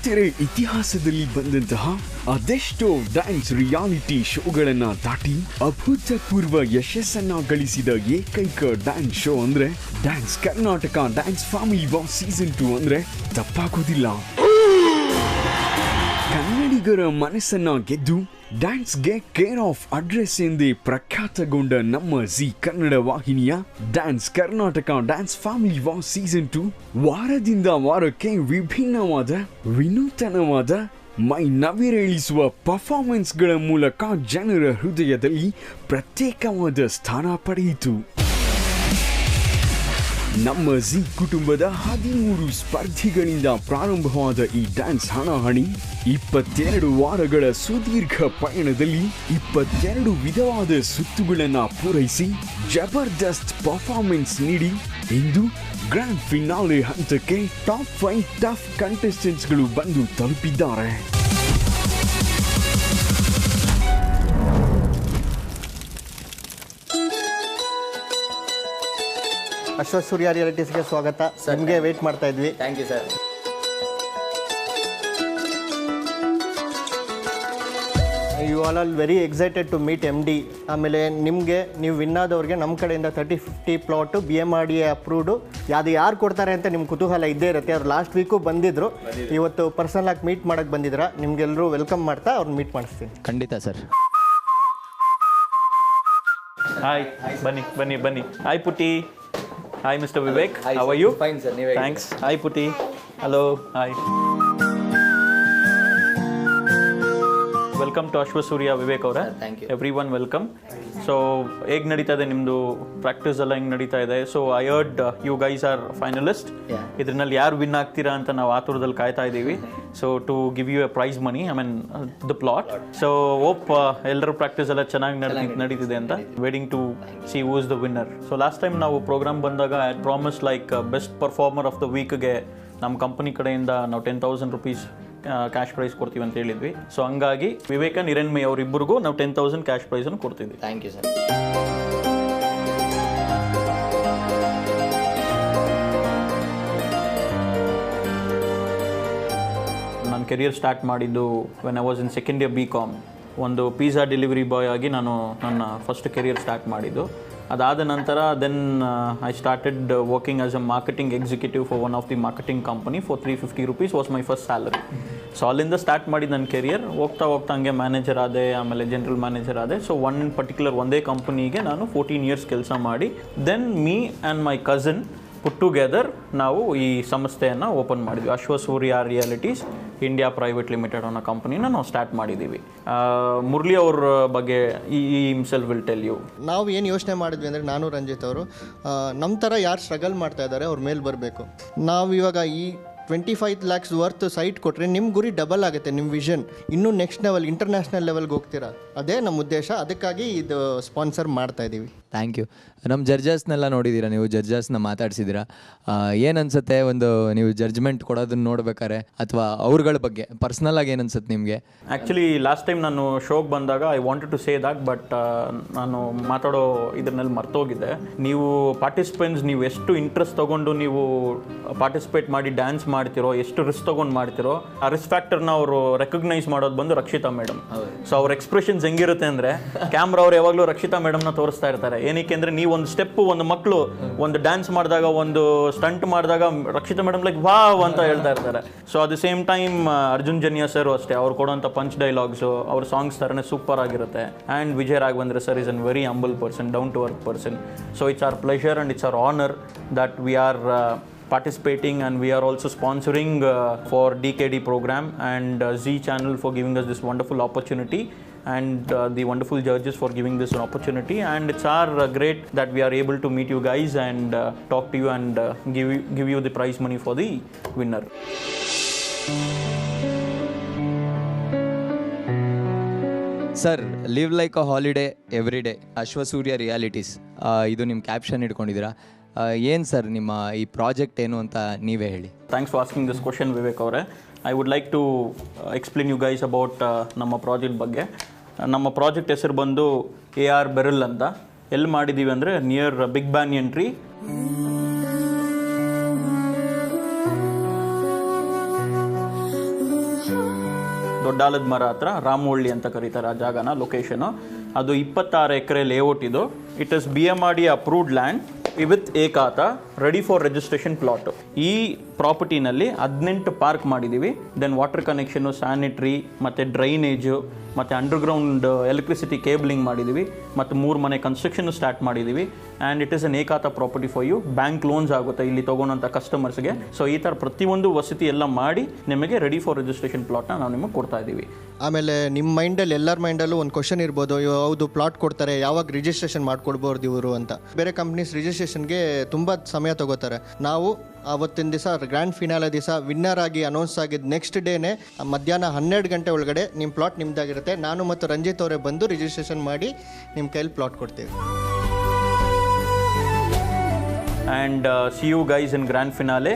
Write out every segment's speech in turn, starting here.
ಬೆಳ್ಳಿತೆರೆ ಇತಿಹಾಸದಲ್ಲಿ ಬಂದಂತಹ ಅದೆಷ್ಟೋ ಡ್ಯಾನ್ಸ್ ರಿಯಾಲಿಟಿ ಶೋಗಳನ್ನ ದಾಟಿ ಅಭೂತಪೂರ್ವ ಯಶಸ್ಸನ್ನ ಗಳಿಸಿದ ಏಕೈಕ ಡ್ಯಾನ್ಸ್ ಶೋ ಅಂದ್ರೆ dance Karnataka dance family boss season 2 ಅಂದ್ರೆ ತಪ್ಪಾಗೋದಿಲ್ಲ. ಕನ್ನಡಿಗರ ಮನಸ್ಸನ್ನ ಗೆದ್ದು ಡ್ಯಾನ್ಸ್ಗೆ ಕೇರ್ ಆಫ್ ಅಡ್ರೆಸ್ ಎಂದೇ ಪ್ರಖ್ಯಾತಗೊಂಡ ನಮ್ಮ ಜಿ ಕನ್ನಡ ವಾಹಿನಿಯ dance Karnataka dance family was season 2 ವಾರದಿಂದ ವಾರಕ್ಕೆ ವಿಭಿನ್ನವಾದ ವಿನೂತನವಾದ ಮೈ ನವಿರೇಳಿಸುವ ಪರ್ಫಾರ್ಮೆನ್ಸ್ಗಳ ಮೂಲಕ ಜನರ ಹೃದಯದಲ್ಲಿ ಪ್ರತ್ಯೇಕವಾದ ಸ್ಥಾನ ಪಡೆಯಿತು. ನಮ್ಮ ಜಿ ಕುಟುಂಬದ 13 ಸ್ಪರ್ಧಿಗಳಿಂದ ಪ್ರಾರಂಭವಾದ ಈ ಡ್ಯಾನ್ಸ್ ಹಣಾಹಣಿ 22 ವಾರಗಳ ಸುದೀರ್ಘ ಪಯಣದಲ್ಲಿ 22 ವಿಧವಾದ ಸುತ್ತುಗಳನ್ನ ಪೂರೈಸಿ ಜಬರ್ದಸ್ತ್ ಪರ್ಫಾರ್ಮೆನ್ಸ್ ನೀಡಿ ಇಂದು ಗ್ರ್ಯಾಂಡ್ ಫಿನಾಲೆ ಹಂತಕ್ಕೆ ಟಾಪ್ 5 ಟಫ್ ಕಂಟೆಸ್ಟೆಂಟ್ಸ್ಗಳು ಬಂದು ತಲುಪಿದ್ದಾರೆ. ಅಶ್ವಥ್ ಸೂರ್ಯ ರಿಯಾಲಿಟೀಸ್ಗೆ ಸ್ವಾಗತ. ನಿಮಗೆ ವೇಟ್ ಮಾಡ್ತಾ ಇದ್ವಿ. Thank you sir. You all very excited to meet MD. ಆಮೇಲೆ ನಿಮಗೆ ನೀವು ವಿನ್ ಆದವ್ರಿಗೆ ನಮ್ಮ ಕಡೆಯಿಂದ 30-50 ಪ್ಲಾಟು BMRDA ಅಪ್ರೂವ್ಡು ಯಾರು ಕೊಡ್ತಾರೆ ಅಂತ ನಿಮ್ಮ ಕುತೂಹಲ ಇದ್ದೇ ಇರುತ್ತೆ. ಅವ್ರು ಲಾಸ್ಟ್ ವೀಕು ಬಂದಿದ್ದರು, ಇವತ್ತು ಪರ್ಸನಲ್ ಆಗಿ ಮೀಟ್ ಮಾಡೋಕ್ಕೆ ಬಂದಿದ್ರ. ನಿಮಗೆಲ್ಲರೂ ವೆಲ್ಕಮ್ ಮಾಡ್ತಾ ಅವ್ರನ್ನ ಮೀಟ್ ಮಾಡಿಸ್ತೀನಿ. ಖಂಡಿತ ಸರ್. ಹಾಯ್, ಬನ್ನಿ ಬನ್ನಿ ಬನ್ನಿ. Hi ಪುಟಿ. Hi Mr. Vivek, hi, how sir. are you? Fine sir, thanks. Hi Putti. Hello, hi. Welcome to Ashwa Surya Vivek avare. Thank you. Everyone welcome. So ಹೇಗೆ ನಡೀತಾ ಇದೆ ನಿಮ್ಮದು ಪ್ರಾಕ್ಟೀಸ್ ಎಲ್ಲ ಹೆಂಗೆ ನಡೀತಾ ಇದೆ? So I heard you guys are finalist. ಇದರಲ್ಲಿ ಯಾರು ವಿನ್ ಆಗ್ತೀರಾ ಅಂತ ನಾವು ಆತುರದಲ್ಲಿ ಕಾಯ್ತಾ ಇದ್ದೀವಿ. So to give you a prize money, I mean the plot. So hope ಎಲ್ಲರ ಪ್ರಾಕ್ಟೀಸ್ ಎಲ್ಲ ಚೆನ್ನಾಗಿ ನಡೀತಿದೆ ಅಂತ. Waiting to see who is the winner. So last time ನಾವು ಪ್ರೋಗ್ರಾಮ್ ಬಂದಾಗ I promise like best performer of the ವೀಕ್ಗೆ ನಮ್ಮ company ಕಡೆಯಿಂದ ನಾವು 10,000 rupees ಕ್ಯಾಶ್ ಪ್ರೈಸ್ ಕೊಡ್ತೀವಿ ಅಂತ ಹೇಳಿದ್ವಿ. ಸೊ ಹಂಗಾಗಿ ವಿವೇಕ್ ಅಂಡ್ ಹಿರಣ್ಮಯಿ ಅವರಿಬ್ಬರಿಗೂ ನಾವು 10,000 ಕ್ಯಾಶ್ ಪ್ರೈಸನ್ನು ಕೊಡ್ತಿದ್ವಿ. Thank you sir. ನನ್ನ ಕೆರಿಯರ್ ಸ್ಟಾರ್ಟ್ ಮಾಡಿದ್ದು when I was in second year BCom. ಒಂದು ಪಿಜ್ಜಾ ಡೆಲಿವರಿ ಬಾಯ್ ಆಗಿ ನಾನು ನನ್ನ ಫಸ್ಟ್ ಕೆರಿಯರ್ ಸ್ಟಾರ್ಟ್ ಮಾಡಿದ್ದು. ಅದಾದ ನಂತರ then I started working as a marketing executive for one of the marketing company for 350 rupees was my first salary. So ಅಲ್ಲಿಂದ start ಮಾಡಿದ್ದು ನನ್ನ ಕೆರಿಯರ್. ಹೋಗ್ತಾ ಹಂಗೆ ಮ್ಯಾನೇಜರ್ ಆದೆ, ಆಮೇಲೆ ಜನರಲ್ ಮ್ಯಾನೇಜರ್ ಆದೆ. ಸೊ ಒಂದೇ ಕಂಪನಿಗೆ ನಾನು 14 years ಕೆಲಸ ಮಾಡಿ then me and my cousin put together ನಾವು ಈ ಸಂಸ್ಥೆಯನ್ನು ಓಪನ್ ಮಾಡಿದ್ವಿ. Ashwa Surya Realities India Private Limited ಅನ್ನೋ ಕಂಪನಿನ ನಾವು ಸ್ಟಾರ್ಟ್ ಮಾಡಿದ್ದೀವಿ. ಮುರಳಿ ಅವ್ರ ಬಗ್ಗೆ ಈ ಹಿಮ್ಸೆಲ್ಫ್ ವಿಲ್ ಟೆಲ್ ಯು. ನಾವು ಏನು ಯೋಚನೆ ಮಾಡಿದ್ವಿ ಅಂದರೆ, ನಾನು ರಂಜಿತ್ ಅವರು ನಮ್ಮ ಥರ ಯಾರು ಸ್ಟ್ರಗಲ್ ಮಾಡ್ತಾ ಇದ್ದಾರೆ ಅವ್ರ ಮೇಲೆ ಬರಬೇಕು. ನಾವು ಇವಾಗ ಈ 25 lakhs ವರ್ತ್ ಸೈಟ್ ಕೊಟ್ಟರೆ ನಿಮ್ಮ ಗುರಿ ಡಬಲ್ ಆಗುತ್ತೆ. ನಿಮ್ಮ ವಿಷನ್ ಇನ್ನೂ ನೆಕ್ಸ್ಟ್ ಲೆವೆಲ್, ಇಂಟರ್ನ್ಯಾಷನಲ್ ಲೆವೆಲ್ಗೆ ಹೋಗ್ತೀರಾ. ಅದೇ ನಮ್ಮ ಉದ್ದೇಶ. ಅದಕ್ಕಾಗಿ ಇದು ಸ್ಪಾನ್ಸರ್ ಮಾಡ್ತಾ ಇದ್ದೀವಿ. Thank you. ನಮ್ಮ ಜಡ್ಜಸ್ನೆಲ್ಲ ನೋಡಿದ್ದೀರಾ ನೀವು, ಜಡ್ಜಸ್ನ ಮಾತಾಡ್ಸಿದ್ದೀರಾ. ಏನು ಅನ್ಸುತ್ತೆ ಒಂದು ನೀವು ಜಡ್ಜ್ಮೆಂಟ್ ಕೊಡೋದನ್ನ ನೋಡ್ಬೇಕಾರೆ, ಅಥವಾ ಅವ್ರಗಳ ಬಗ್ಗೆ ಪರ್ಸ್ನಲ್ ಆಗಿ ಏನು ಅನ್ಸುತ್ತೆ ನಿಮಗೆ? ಆ್ಯಕ್ಚುಲಿ ಲಾಸ್ಟ್ ಟೈಮ್ ನಾನು ಶೋಗೆ ಬಂದಾಗ I wanted to say that, but ನಾನು ಮಾತಾಡೋ ಇದನ್ನೆಲ್ಲ ಮರ್ತೋಗಿದ್ದೆ. ನೀವು ಪಾರ್ಟಿಸಿಪೆಂಟ್ಸ್, ನೀವು ಎಷ್ಟು ಇಂಟ್ರೆಸ್ಟ್ ತೊಗೊಂಡು ನೀವು ಪಾರ್ಟಿಸಿಪೇಟ್ ಮಾಡಿ ಡ್ಯಾನ್ಸ್ ಮಾಡ್ತಿರೋ, ಎಷ್ಟು ರಿಸ್ಕ್ ತೊಗೊಂಡು ಮಾಡ್ತಿರೋ, ಆ ರಿಸ್ಕ್ ಫ್ಯಾಕ್ಟರ್ನ ಅವರು ರೆಕಗ್ನೈಸ್ ಮಾಡೋದು ಬಂದು ರಕ್ಷಿತಾ ಮೇಡಮ್. ಸೊ ಅವ್ರ ಎಕ್ಸ್ಪ್ರೆಷನ್ಸ್ ಹೆಂಗಿರುತ್ತೆ ಅಂದರೆ, ಕ್ಯಾಮ್ರಾ ಅವ್ರು ಯಾವಾಗಲೂ ರಕ್ಷಿತಾ ಮೇಡಮ್ನ ತೋರಿಸ್ತಾ ಇರ್ತಾರೆ. ಏನಕ್ಕೆ ಅಂದರೆ, ನೀವು ಒಂದು ಸ್ಟೆಪ್, ಒಂದು ಮಕ್ಕಳು ಒಂದು ಡ್ಯಾನ್ಸ್ ಮಾಡಿದಾಗ, ಒಂದು ಸ್ಟಂಟ್ ಮಾಡಿದಾಗ ರಕ್ಷಿತಾ ಮೇಡಮ್ ಲೈಕ್ ವಾವ್ ಅಂತ ಹೇಳ್ತಾ ಇರ್ತಾರೆ. So at the same time Arjun Janya sir ಅಷ್ಟೇ, ಅವ್ರು ಕೊಡೋಂಥ ಪಂಚ್ ಡೈಲಾಗ್ಸು ಅವ್ರ ಸಾಂಗ್ಸ್ ಥರನೇ ಸೂಪರ್ ಆಗಿರುತ್ತೆ. And Vijay Raghavendra sir is an very humble person, down to earth person. So it's a pleasure and it's a honour that we are participating, and we are also sponsoring for DKD program, and Z channel for giving us this wonderful opportunity, and the wonderful judges for giving this an opportunity. And it's our great that we are able to meet you guys and talk to you and give you the prize money for the winner. Sir, live like a holiday every day, Ashwa Surya realities, ಇದು ನಿಮ್ಮ caption ಇಟ್ಕೊಂಡಿದ್ದೀರಾ. ಏನು sir ನಿಮ್ಮ ಈ project ಏನು ಅಂತ ನೀವೇ ಹೇಳಿ. Thanks for asking this question Vivek ಅವರೇ. I would like to explain you guys about ನಮ್ಮ ಪ್ರಾಜೆಕ್ಟ್ ಬಗ್ಗೆ. ನಮ್ಮ ಪ್ರಾಜೆಕ್ಟ್ ಹೆಸರು ಬಂದು AR ಬೆರಲ್ ಅಂತ. ಎಲ್ಲಿ ಮಾಡಿದ್ದೀವಿ ಅಂದರೆ ನಿಯರ್ ಬಿಗ್ ಬ್ಯಾನಿಯನ್ ಟ್ರೀ. ದೊಡ್ಡಾಲದ ಮರ ಹತ್ರ ರಾಮವಳ್ಳಿ ಅಂತ ಕರೀತಾರೆ ಆ ಜಾಗನ, ಲೊಕೇಶನು. ಅದು 26 ಎಕರೆ ಲೇಔಟ್ ಇದು. It is BMRDA approved land with ಏಕಾತ, ರೆಡಿ ಫಾರ್ ರಿಜಿಸ್ಟ್ರೇಷನ್ ಪ್ಲಾಟ್. ಈ ಪ್ರಾಪರ್ಟಿನಲ್ಲಿ 18 ಪಾರ್ಕ್ ಮಾಡಿದ್ದೀವಿ. ದೆನ್ ವಾಟರ್ ಕನೆಕ್ಷನು, ಸ್ಯಾನಿಟ್ರಿ ಮತ್ತು ಡ್ರೈನೇಜು ಮತ್ತು ಅಂಡರ್ಗ್ರೌಂಡ್ ಎಲೆಕ್ಟ್ರಿಸಿಟಿ ಕೇಬಲಿಂಗ್ ಮಾಡಿದ್ದೀವಿ. ಮತ್ತು 3 ಮನೆ ಕನ್ಸ್ಟ್ರಕ್ಷನ್ ಸ್ಟಾರ್ಟ್ ಮಾಡಿದ್ದೀವಿ. ಆ್ಯಂಡ್ ಇಟ್ ಈಸ್ ಅನ್ ಏಕಾತ property for you. Bank loans ಆಗುತ್ತೆ ಇಲ್ಲಿ ತೊಗೊಳೋಂಥ ಕಸ್ಟಮರ್ಸ್ಗೆ. ಸೊ ಈ ಥರ ಪ್ರತಿಯೊಂದು ವಸತಿ ಎಲ್ಲ ಮಾಡಿ ನಿಮಗೆ ರೆಡಿ ಫಾರ್ ರಿಜಿಸ್ಟ್ರೇಷನ್ ಪ್ಲಾಟ್ನ ನಾವು ನಿಮಗೆ ಕೊಡ್ತಾ ಇದ್ದೀವಿ. ಆಮೇಲೆ ನಿಮ್ಮ ಮೈಂಡಲ್ಲಿ, ಎಲ್ಲರ ಮೈಂಡಲ್ಲೂ ಒಂದು ಕ್ವಶನ್ ಇರ್ಬೋದು, ಹೌದು ಪ್ಲಾಟ್ ಕೊಡ್ತಾರೆ, ಯಾವಾಗ ರಿಜಿಸ್ಟ್ರೇಷನ್ ಮಾಡ್ಕೊಡ್ಬೋದು ಇವರು ಅಂತ. ಬೇರೆ ಕಂಪ್ನೀಸ್ ರಿಜಿಸ್ಟ್ರೇಷನ್ಗೆ ತುಂಬ ಸಮಯ ತಗೋತಾರೆ. ನಾವು ಅವತ್ತಿನ ದಿವಸ ಗ್ರ್ಯಾಂಡ್ ಫಿನಾಲೆ ದಿವಸ ವಿನ್ನರ್ ಆಗಿ ಅನೌನ್ಸ್ ಆಗಿದ್ದು ನೆಕ್ಸ್ಟ್ ಡೇನೇ ಮಧ್ಯಾಹ್ನ 12 ಗಂಟೆ ಒಳಗಡೆ ನಿಮ್ಮ ಪ್ಲಾಟ್ ನಿಮ್ದಾಗಿರುತ್ತೆ. ನಾನು ಮತ್ತು ರಂಜಿತ್ ಅವರೇ ಬಂದು ರಿಜಿಸ್ಟ್ರೇಷನ್ ಮಾಡಿ ನಿಮ್ಮ ಕೈಲಿ ಪ್ಲಾಟ್ ಕೊಡ್ತೀವಿ. And see you guys in grand finale.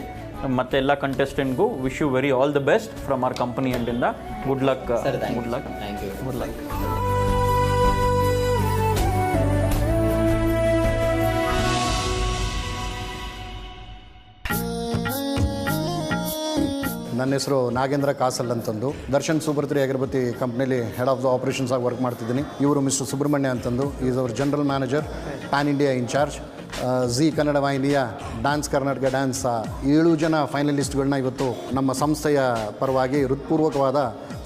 ಮತ್ತು ಎಲ್ಲ ಕಂಟೆಸ್ಟೆಂಟ್ಗೂ wish you very all the best from our company ಎಂಡಿಂದ. Good luck. Good luck. Good luck. ನನ್ನ ಹೆಸರು ನಾಗೇಂದ್ರ ಕಾಸಲ್ ಅಂತಂದು. ದರ್ಶನ್ ಸೂಪರ್ 3 ಅಗರಬತ್ತಿ ಕಂಪ್ನಿಲಿ ಹೆಡ್ ಆಫ್ ದ ಆಪರೇಷನ್ಸ್ ಆಗಿ ವರ್ಕ್ ಮಾಡ್ತಿದ್ದೀನಿ. ಇವರು ಮಿಸ್ಟರ್ ಸುಬ್ರಹ್ಮಣ್ಯ ಅಂತಂದು, is our general manager, pan India in charge. Zee Kannada ವಾಹಿನಿಯ ಡ್ಯಾನ್ಸ್ ಕರ್ನಾಟಕ ಡ್ಯಾನ್ಸ್ 7 ಜನ ಫೈನಲಿಸ್ಟ್ಗಳನ್ನ ಇವತ್ತು ನಮ್ಮ ಸಂಸ್ಥೆಯ ಪರವಾಗಿ ಹೃತ್ಪೂರ್ವಕವಾದ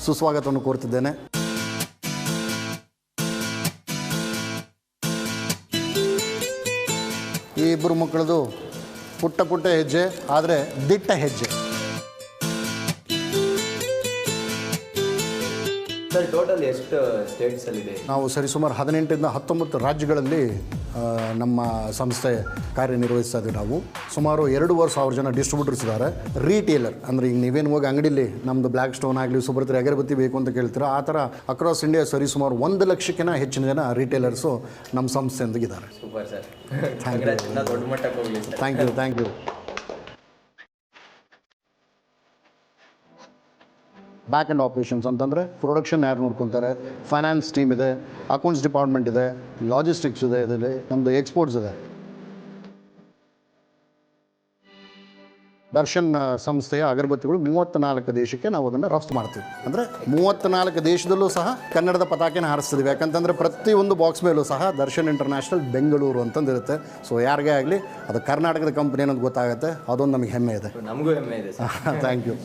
ಸುಸ್ವಾಗತವನ್ನು ಕೋರ್ತಿದ್ದೇನೆ. ಈ ಇಬ್ಬರು ಮಕ್ಕಳದು ಪುಟ್ಟ ಪುಟ್ಟ ಹೆಜ್ಜೆ, ಆದರೆ ದಿಟ್ಟ ಹೆಜ್ಜೆ. ಸರ್, ಟೋಟಲ್ ಎಷ್ಟು ಸ್ಟೇಟ್ಸಲ್ಲಿದೆ? ನಾವು ಸರಿಸುಮಾರು 18ರಿಂದ 19 ರಾಜ್ಯಗಳಲ್ಲಿ ನಮ್ಮ ಸಂಸ್ಥೆ ಕಾರ್ಯನಿರ್ವಹಿಸ್ತಾ ಇದ್ದೀವಿ. ನಾವು ಸುಮಾರು 2,500 ಜನ ಡಿಸ್ಟ್ರಿಬ್ಯೂಟರ್ಸ್ ಇದ್ದಾರೆ. ರೀಟೇಲರ್ ಅಂದರೆ ಈಗ ನೀವೇನು ಹೋಗಿ ಅಂಗಡಿಲಿ ನಮ್ಮದು ಬ್ಲ್ಯಾಕ್ ಸ್ಟೋನ್ ಆಗಲಿ, ಸೂಪರ್ 3 ಅಗರಬತ್ತಿ ಬೇಕು ಅಂತ ಕೇಳ್ತೀರೋ, ಆ ಥರ ಅಕ್ರಾಸ್ ಇಂಡಿಯಾ ಸರಿಸುಮಾರು 1 ಲಕ್ಷಕ್ಕಿಂತ ಹೆಚ್ಚಿನ ಜನ ರೀಟೇಲರ್ಸು ನಮ್ಮ ಸಂಸ್ಥೆಯೊಂದಿಗಿದ್ದಾರೆ. ಸೂಪರ್ ಸರ್, ದೊಡ್ಡ ಮಟ್ಟಕ್ಕೆ ಹೋಗಲಿ. Thank you. Back and operations ಅಂತಂದರೆ ಪ್ರೊಡಕ್ಷನ್ ಯಾರು ನೋಡ್ಕೊತಾರೆ, ಫೈನಾನ್ಸ್ ಟೀಮ್ ಇದೆ, ಅಕೌಂಟ್ಸ್ ಡಿಪಾರ್ಟ್ಮೆಂಟ್ ಇದೆ, ಲಾಜಿಸ್ಟಿಕ್ಸ್ ಇದೆ, ಇದರಲ್ಲಿ ನಮ್ಮದು ಎಕ್ಸ್ಪೋರ್ಟ್ಸ್ ಇದೆ. ದರ್ಶನ್ ಸಂಸ್ಥೆಯ ಅಗರಬತ್ತಿಗಳು 34 ದೇಶಕ್ಕೆ ನಾವು ಅದನ್ನು ರಫ್ತು ಮಾಡ್ತೀವಿ. ಅಂದರೆ 34 ದೇಶದಲ್ಲೂ ಸಹ ಕನ್ನಡದ ಪತಾಕೆನ ಹಾರಿಸ್ತಿದ್ವಿ. ಯಾಕಂತಂದರೆ ಪ್ರತಿಯೊಂದು ಬಾಕ್ಸ್ ಮೇಲೂ ಸಹ ದರ್ಶನ್ ಇಂಟರ್ನ್ಯಾಷನಲ್ ಬೆಂಗಳೂರು ಅಂತಂದಿರುತ್ತೆ. ಸೊ ಯಾರಿಗೇ ಆಗಲಿ ಅದು ಕರ್ನಾಟಕದ ಕಂಪ್ನಿ ಅನ್ನೋದು ಗೊತ್ತಾಗುತ್ತೆ. ಅದೊಂದು ನಮಗೆ ಹೆಮ್ಮೆ ಇದೆ. ನಮಗೂ ಹೆಮ್ಮೆ ಇದೆ. Thank you.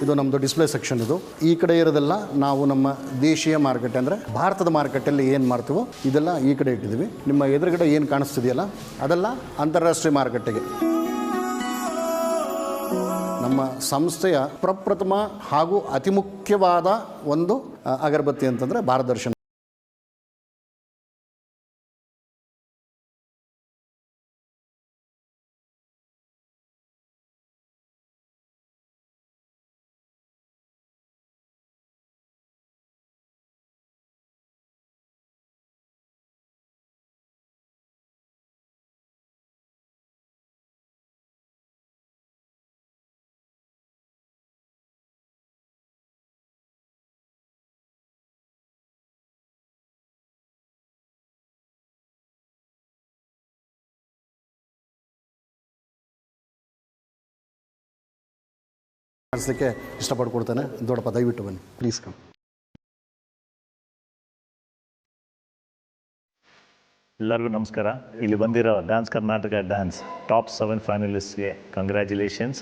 ಇದು ನಮ್ಮದು ಡಿಸ್ಪ್ಲೇ ಸೆಕ್ಷನ್. ಇದು ಈ ಕಡೆ ಇರೋದೆಲ್ಲ ನಾವು ನಮ್ಮ ದೇಶೀಯ ಮಾರ್ಕೆಟ್ ಅಂದರೆ ಭಾರತದ ಮಾರ್ಕೆಟಲ್ಲಿ ಏನು ಮಾಡ್ತೀವೋ ಇದೆಲ್ಲ ಈ ಕಡೆ ಇಟ್ಟಿದ್ದೀವಿ. ನಿಮ್ಮ ಎದುರುಗಡೆ ಏನು ಕಾಣಿಸ್ತಿದೆಯಲ್ಲ ಅದೆಲ್ಲ ಅಂತಾರಾಷ್ಟ್ರೀಯ ಮಾರುಕಟ್ಟೆಗೆ. ನಮ್ಮ ಸಂಸ್ಥೆಯ ಪ್ರಪ್ರಥಮ ಹಾಗೂ ಅತಿ ಮುಖ್ಯವಾದ ಒಂದು ಅಗರಬತ್ತಿ ಅಂತಂದರೆ ಭಾರತ ದರ್ಶನ್. ಮಾಡಿಸಲಿಕ್ಕೆ ಇಷ್ಟಪಡ್ಕೊಡ್ತೇನೆ. ದೊಡ್ಡಪ್ಪ ದಯವಿಟ್ಟು ಬನ್ನಿ, ಪ್ಲೀಸ್ ಕಮ್. ಎಲ್ಲರಿಗೂ ನಮಸ್ಕಾರ. ಇಲ್ಲಿ ಬಂದಿರೋ ಡ್ಯಾನ್ಸ್ ಕರ್ನಾಟಕ ಡ್ಯಾನ್ಸ್ ಟಾಪ್ 7 ಫೈನಲಿಸ್ಟ್ಗೆ ಕಂಗ್ರ್ಯಾಚುಲೇಷನ್ಸ್.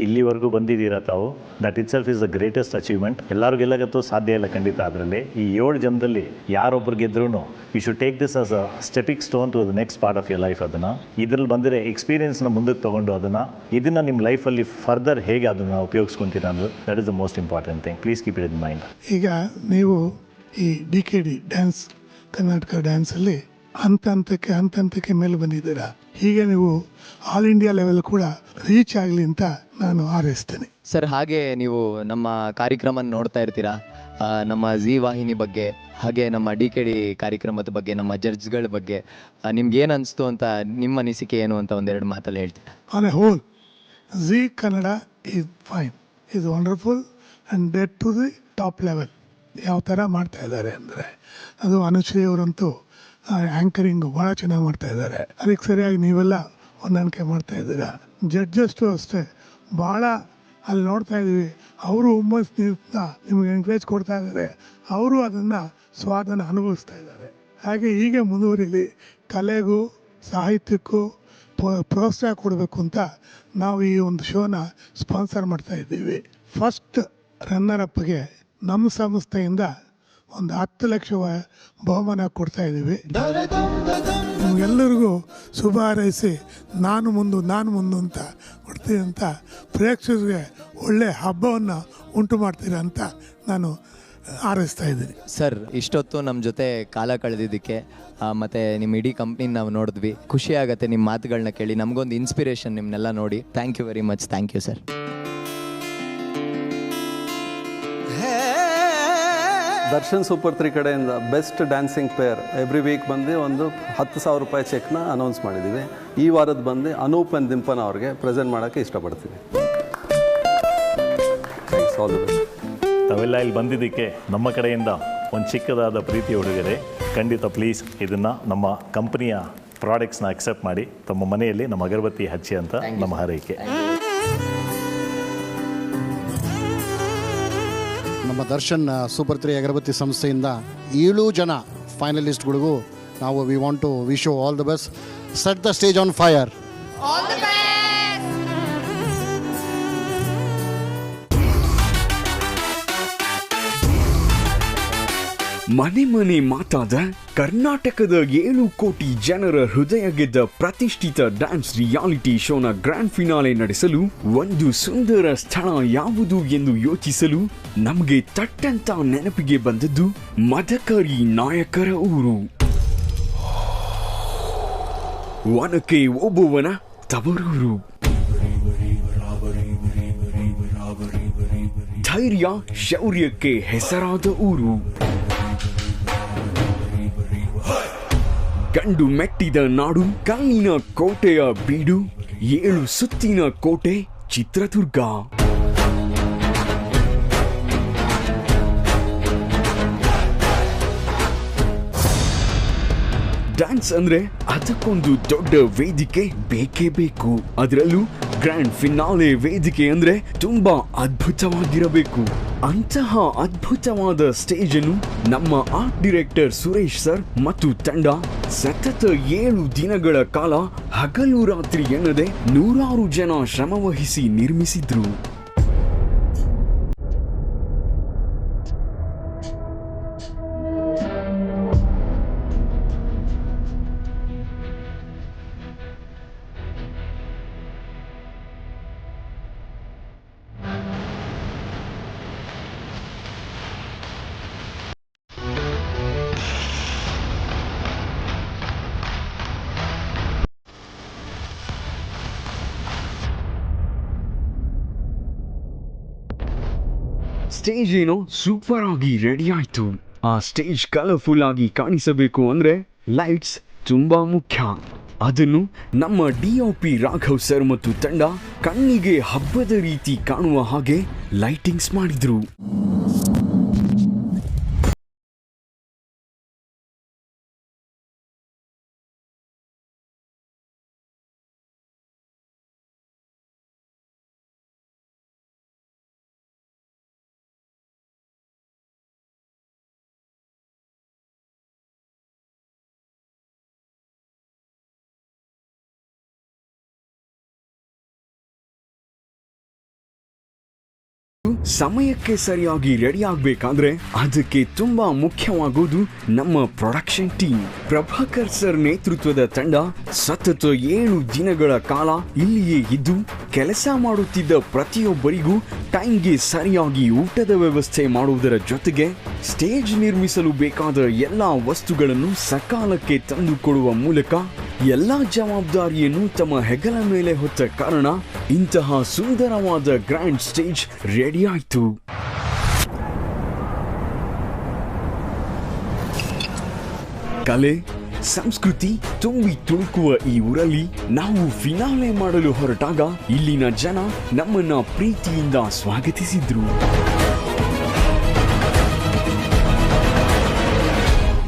ಇಲ್ಲಿವರೆಗೂ ಬಂದಿದ್ದೀರಾ ತಾವು. That itself is the greatest achievement. ಎಲ್ಲರೂ ಗೆಲ್ಲಗತ್ತೂ ಸಾಧ್ಯ ಇಲ್ಲ ಖಂಡಿತ. ಅದರಲ್ಲಿ ಈ 7 ಜನದಲ್ಲಿ ಯಾರೊಬ್ಬರು ಗೆದ್ರೂ you should take this as a stepping stone to the next part of your life. ಅದನ್ನು ಇದರಲ್ಲಿ ಬಂದರೆ ಎಕ್ಸ್ಪೀರಿಯನ್ಸ್ನ ಮುಂದಕ್ಕೆ ತೊಗೊಂಡು ಇದನ್ನು ನಿಮ್ಮ ಲೈಫಲ್ಲಿ ಫರ್ದರ್ ಹೇಗೆ ಅದನ್ನು ಉಪಯೋಗಿಸ್ಕೊತೀರ ಅನ್ನೋದು that is the most important thing. Please keep it in mind. ಈಗ ನೀವು ಈ DKD ಡ್ಯಾನ್ಸ್ ಕರ್ನಾಟಕ ಡ್ಯಾನ್ಸಲ್ಲಿ ಹಂತಕ್ಕೆ ಮೇಲೆ ಬಂದಿದ್ದೀರಾ. ಹೀಗೆ ನೀವು ಆಲ್ ಇಂಡಿಯಾ ಲೆವೆಲ್ ಕೂಡ ರೀಚ್ ಆಗಲಿ ಅಂತ ನಾನು ಹಾರೈಸ್ತೇನೆ. ಸರ್, ಹಾಗೆ ನೀವು ನಮ್ಮ ಕಾರ್ಯಕ್ರಮ ನೋಡ್ತಾ ಇರ್ತೀರಾ, ನಮ್ಮ ಜಿ ವಾಹಿನಿ ಬಗ್ಗೆ, ಹಾಗೆ ನಮ್ಮ DKD ಕಾರ್ಯಕ್ರಮದ ಬಗ್ಗೆ, ನಮ್ಮ ಜಡ್ಜ್ಗಳ ಬಗ್ಗೆ ನಿಮ್ಗೆ ಏನು ಅನಿಸ್ತು ಅಂತ, ನಿಮ್ಮ ಅನಿಸಿಕೆ ಏನು ಅಂತ ಒಂದೆರಡು ಮಾತಲ್ಲಿ ಹೇಳ್ತೀರಾ? On a whole Zee Kannada is fine, is wonderful and that to the top level. ಯಾವ ಥರ ಮಾಡ್ತಾ ಇದ್ದಾರೆ ಅಂದರೆ, ಅದು ಅನುಶ್ರೀ ಅವರಂತೂ ಆ್ಯಂಕರಿಂಗು ಭಾಳ ಚೆನ್ನಾಗಿ ಮಾಡ್ತಾ ಇದ್ದಾರೆ. ಅದಕ್ಕೆ ಸರಿಯಾಗಿ ನೀವೆಲ್ಲ ಹೊಂದಾಣಿಕೆ ಮಾಡ್ತಾ ಇದ್ದೀರಾ. ಜಡ್ಜಸ್ಟು ಅಷ್ಟೇ ಭಾಳ ಅಲ್ಲಿ ನೋಡ್ತಾ ಇದ್ದೀವಿ. ಅವರು ಹುಮ್ಮಸ್ಸಿನಿಂದ ನಿಮಗೆ ಎಂಕರೇಜ್ ಕೊಡ್ತಾ ಇದ್ದಾರೆ, ಅವರು ಅದನ್ನು ಸ್ವಾದನ ಅನುಭವಿಸ್ತಾ ಇದ್ದಾರೆ. ಹಾಗೆ ಹೀಗೆ ಮುಂದುವರಿಲಿ. ಕಲೆಗೂ ಸಾಹಿತ್ಯಕ್ಕೂ ಪ್ರೋತ್ಸಾಹ ಕೊಡಬೇಕು ಅಂತ ನಾವು ಈ ಒಂದು ಶೋನ ಸ್ಪಾನ್ಸರ್ ಮಾಡ್ತಾ ಇದ್ದೀವಿ. ಫಸ್ಟ್ ರನ್ನರಪ್ಗೆ ನಮ್ಮ ಸಂಸ್ಥೆಯಿಂದ ಒಂದು 10 ಲಕ್ಷ ಬಹುಮಾನ ಕೊಡ್ತಾ ಇದ್ದೀವಿ. ನಿಮಗೆಲ್ಲರಿಗೂ ಶುಭ ಹಾರೈಸಿ ನಾನು ಮುಂದು ಅಂತ ಕೊಡ್ತೀನಿ ಅಂತ ಪ್ರೇಕ್ಷಕರಿಗೆ ಒಳ್ಳೆ ಹಬ್ಬವನ್ನು ಉಂಟು ಮಾಡ್ತೀರಾ ಅಂತ ನಾನು ಹಾರೈಸ್ತಾ ಇದ್ದೀನಿ. ಸರ್, ಇಷ್ಟೊತ್ತು ನಮ್ಮ ಜೊತೆ ಕಾಲ ಕಳೆದಿದ್ದಕ್ಕೆ ಮತ್ತು ನಿಮ್ಮ ಇಡೀ ಕಂಪ್ನಿ ನಾವು ನೋಡಿದ್ವಿ. ಖುಷಿ ಆಗುತ್ತೆ ನಿಮ್ಮ ಮಾತುಗಳನ್ನ ಕೇಳಿ. ನಮಗೊಂದು ಇನ್ಸ್ಪಿರೇಷನ್ ನಿಮ್ಮನ್ನೆಲ್ಲ ನೋಡಿ. Thank you very much. Thank you sir. Darshan super 3 ಕಡೆಯಿಂದ best dancing pair every week ಬಂದು ಒಂದು 10,000 ರೂಪಾಯಿ ಚೆಕ್ನ ಅನೌನ್ಸ್ ಮಾಡಿದ್ದೀವಿ. ಈ ವಾರದ ಬಂದು ಅನೂಪ್ ಅಂಡ್ ದಿಂಪನ್ ಅವ್ರಿಗೆ ಪ್ರೆಸೆಂಟ್ ಮಾಡೋಕ್ಕೆ ಇಷ್ಟಪಡ್ತೀವಿ. ತಾವೆಲ್ಲ ಇಲ್ಲಿ ಬಂದಿದ್ದಕ್ಕೆ ನಮ್ಮ ಕಡೆಯಿಂದ ಒಂದು ಚಿಕ್ಕದಾದ ಪ್ರೀತಿ ಉಡುಗೊರೆ. ಖಂಡಿತ ಪ್ಲೀಸ್ ಇದನ್ನು ನಮ್ಮ ಕಂಪ್ನಿಯ ಪ್ರಾಡಕ್ಟ್ಸ್ನ ಅಕ್ಸೆಪ್ಟ್ ಮಾಡಿ ತಮ್ಮ ಮನೆಯಲ್ಲಿ ನಮ್ಮ ಅಗರಬತ್ತಿ ಹಚ್ಚಿ ಅಂತ ನಮ್ಮ ಹಾರೈಕೆ. ನಮ್ಮ ದರ್ಶನ್ ಸೂಪರ್ 3 ಅಗರಬತ್ತಿ ಸಂಸ್ಥೆಯಿಂದ 7 ಜನ ಫೈನಲಿಸ್ಟ್ಗಳಿಗೂ ನಾವು we want to wish you all the best. Set the stage on fire. ಮನೆ ಮನೆ ಮಾತಾದ ಕರ್ನಾಟಕದ 7 ಕೋಟಿ ಜನರ ಹೃದಯ ಗೆದ್ದ ಪ್ರತಿಷ್ಠಿತ ಡ್ಯಾನ್ಸ್ ರಿಯಾಲಿಟಿ ಶೋನ ಗ್ರ್ಯಾಂಡ್ ಫಿನಾಲೆ ನಡೆಸಲು ಒಂದು ಸುಂದರ ಸ್ಥಳ ಯಾವುದು ಎಂದು ಯೋಚಿಸಲು ನಮಗೆ ತಟ್ಟಂತ ನೆನಪಿಗೆ ಬಂದದ್ದು ಮದಕರಿ ನಾಯಕರ ಊರು. ವನಕ್ಕೆ ಒಬ್ಬುವನ ತವರೂರು. ಧೈರ್ಯ ಶೌರ್ಯಕ್ಕೆ ಹೆಸರಾದ ಊರು. ಕಂಡು ಮೆಟ್ಟಿದ ನಾಡು, ಕಲ್ಲಿನ ಕೋಟೆಯ ಬೀಡು, 7 ಸುತ್ತಿನ ಕೋಟೆ ಚಿತ್ರದುರ್ಗ. ಡ್ಯಾನ್ಸ್ ಅಂದ್ರೆ ಅದಕ್ಕೊಂದು ದೊಡ್ಡ ವೇದಿಕೆ ಬೇಕೇ ಬೇಕು. ಅದರಲ್ಲೂ ಗ್ರ್ಯಾಂಡ್ ಫಿನಾಲೆ ವೇದಿಕೆ ಅಂದ್ರೆ ತುಂಬಾ ಅದ್ಭುತವಾಗಿರಬೇಕು. ಅಂತಹ ಅದ್ಭುತವಾದ ಸ್ಟೇಜ್ ಅನ್ನು ನಮ್ಮ ಆರ್ಟ್ ಡೈರೆಕ್ಟರ್ ಸುರೇಶ್ ಸರ್ ಮತ್ತು ತಂಡ ಸತತ 7 ದಿನಗಳ ಕಾಲ ಹಗಲು ರಾತ್ರಿ ಎನ್ನದೆ 100 ಜನ ಶ್ರಮವಹಿಸಿ ನಿರ್ಮಿಸಿದ್ರು. ಸ್ಟೇಜ್ ಏನೋ ಸೂಪರ್ ಆಗಿ ರೆಡಿ ಆಯ್ತು. ಆ ಸ್ಟೇಜ್ ಕಲರ್ಫುಲ್ ಆಗಿ ಕಾಣಿಸಬೇಕು ಅಂದ್ರೆ ಲೈಟ್ಸ್ ತುಂಬಾ ಮುಖ್ಯ. ಅದನ್ನು ನಮ್ಮ DOP ರಾಘವ್ ಸರ್ ಮತ್ತು ತಂಡ ಕಣ್ಣಿಗೆ ಹಬ್ಬದ ರೀತಿ ಕಾಣುವ ಹಾಗೆ ಲೈಟಿಂಗ್ಸ್ ಮಾಡಿದ್ರು. ಸಮಯಕ್ಕೆ ಸರಿಯಾಗಿ ರೆಡಿ ಆಗ್ಬೇಕಾದ್ರೆ ಅದಕ್ಕೆ ತುಂಬಾ ಮುಖ್ಯವಾಗೋದು ನಮ್ಮ ಪ್ರೊಡಕ್ಷನ್ ಟೀಮ್. ಪ್ರಭಾಕರ್ ಸರ್ ನೇತೃತ್ವದ ತಂಡ ಸತತ 7 ದಿನಗಳ ಕಾಲ ಇಲ್ಲಿಯೇ ಇದ್ದು ಕೆಲಸ ಮಾಡುತ್ತಿದ್ದ ಪ್ರತಿಯೊಬ್ಬರಿಗೂ ಟೈಮ್ಗೆ ಸರಿಯಾಗಿ ಊಟದ ವ್ಯವಸ್ಥೆ ಮಾಡುವುದರ ಜೊತೆಗೆ ಸ್ಟೇಜ್ ನಿರ್ಮಿಸಲು ಬೇಕಾದ ಎಲ್ಲಾ ವಸ್ತುಗಳನ್ನು ಸಕಾಲಕ್ಕೆ ತಂದುಕೊಡುವ ಮೂಲಕ ಎಲ್ಲಾ ಜವಾಬ್ದಾರಿಯನ್ನು ತಮ್ಮ ಹೆಗಲ ಮೇಲೆ ಹೊತ್ತ ಕಾರಣ ಇಂತಹ ಸುಂದರವಾದ ಗ್ರ್ಯಾಂಡ್ ಸ್ಟೇಜ್ ರೆಡಿ ಆಯ್ತು. ಕಲೆ ಸಂಸ್ಕೃತಿ ತುಂಬಿ ತುಳುಕುವ ಈ ಊರಲ್ಲಿ ನಾವು ಫಿನಾಲೆ ಮಾಡಲು ಹೊರಟಾಗ ಇಲ್ಲಿನ ಜನ ನಮ್ಮನ್ನ ಪ್ರೀತಿಯಿಂದ ಸ್ವಾಗತಿಸಿದ್ರು.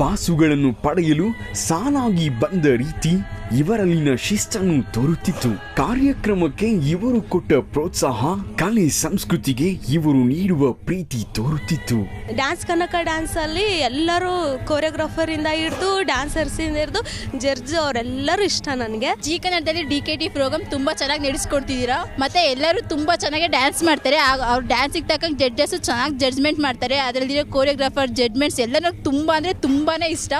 ಪಾಸುಗಳನ್ನು ಪಡೆಯಲು ಸಾಲಾಗಿ ಬಂದ ರೀತಿ ಇವರಲ್ಲಿನ ಶಿಸ್ತನ್ನು ತೋರುತ್ತಿತ್ತು. ಕಾರ್ಯಕ್ರಮಕ್ಕೆ ಇವರು ಕೊಟ್ಟ ಪ್ರೋತ್ಸಾಹ, ಕಲೆ ಸಂಸ್ಕೃತಿಗೆ ಇವರು ನೀಡುವ ಪ್ರೀತಿ ತೋರುತ್ತಿತ್ತು. ಡ್ಯಾನ್ಸ್ ಕನಕ ಡ್ಯಾನ್ಸ್ ಅಲ್ಲಿ ಎಲ್ಲರೂ ಕೊರಿಯೋಗ್ರಾಫರ್ ಇಂದ ಹಿಡಿದು ಡ್ಯಾನ್ಸರ್ಸ್ ಇಂದ ಹಿಡಿದು ಜಡ್ಜ್ ಅವರೆಲ್ಲರೂ ಇಷ್ಟ ನನಗೆ. ಜಿ ಕನ್ನಡದಲ್ಲಿ DKT ಪ್ರೋಗ್ರಾಮ್ ತುಂಬಾ ಚೆನ್ನಾಗಿ ನಡೆಸ್ಕೊಡ್ತಿದ್ದೀರಾ. ಮತ್ತೆ ಎಲ್ಲರೂ ತುಂಬಾ ಚೆನ್ನಾಗಿ ಡ್ಯಾನ್ಸ್ ಮಾಡ್ತಾರೆ. ಅವ್ರ ಡ್ಯಾನ್ಸಿಗೆ ತಕ್ಕಂಗೆ ಜಡ್ಜಸ್ ಚೆನ್ನಾಗಿ ಜಡ್ಜ್ಮೆಂಟ್ ಮಾಡ್ತಾರೆ. ಅದರಲ್ಲಿರೋ ಕೊರಿಯೋಗ್ರಾಫರ್ ಜಡ್ಜ್ಮೆಂಟ್ಸ್ ಎಲ್ಲ ನನಗೆ ತುಂಬಾ ಅಂದ್ರೆ ತುಂಬಾನೇ ಇಷ್ಟ.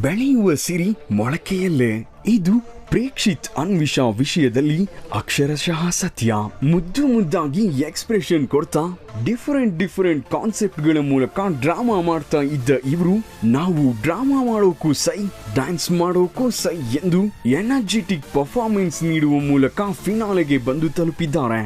ಬೆಳೆಯುವ ಸಿರಿ ಮೊಳಕೆಯಲ್ಲೇ. ಇದು ಪ್ರೇಕ್ಷಿತ್ ಅನ್ವಿಷಾ ವಿಷಯದಲ್ಲಿ ಅಕ್ಷರಶಃ ಸತ್ಯ. ಮುದ್ದು ಮುದ್ದಾಗಿ ಎಕ್ಸ್ಪ್ರೆಷನ್ ಕೊಡ್ತಾ ಡಿಫರೆಂಟ್ ಕಾನ್ಸೆಪ್ಟ್ಗಳ ಮೂಲಕ ಡ್ರಾಮಾ ಮಾಡ್ತಾ ಇದ್ದ ಇವರು ನಾವು ಡ್ರಾಮಾ ಮಾಡೋಕ್ಕೂ ಸೈ, ಡ್ಯಾನ್ಸ್ ಮಾಡೋಕ್ಕೂ ಸೈ ಎಂದು ಎನರ್ಜೆಟಿಕ್ ಪರ್ಫಾರ್ಮೆನ್ಸ್ ನೀಡುವ ಮೂಲಕ ಫಿನಾಲೆಗೆ ಬಂದು ತಲುಪಿದ್ದಾರೆ.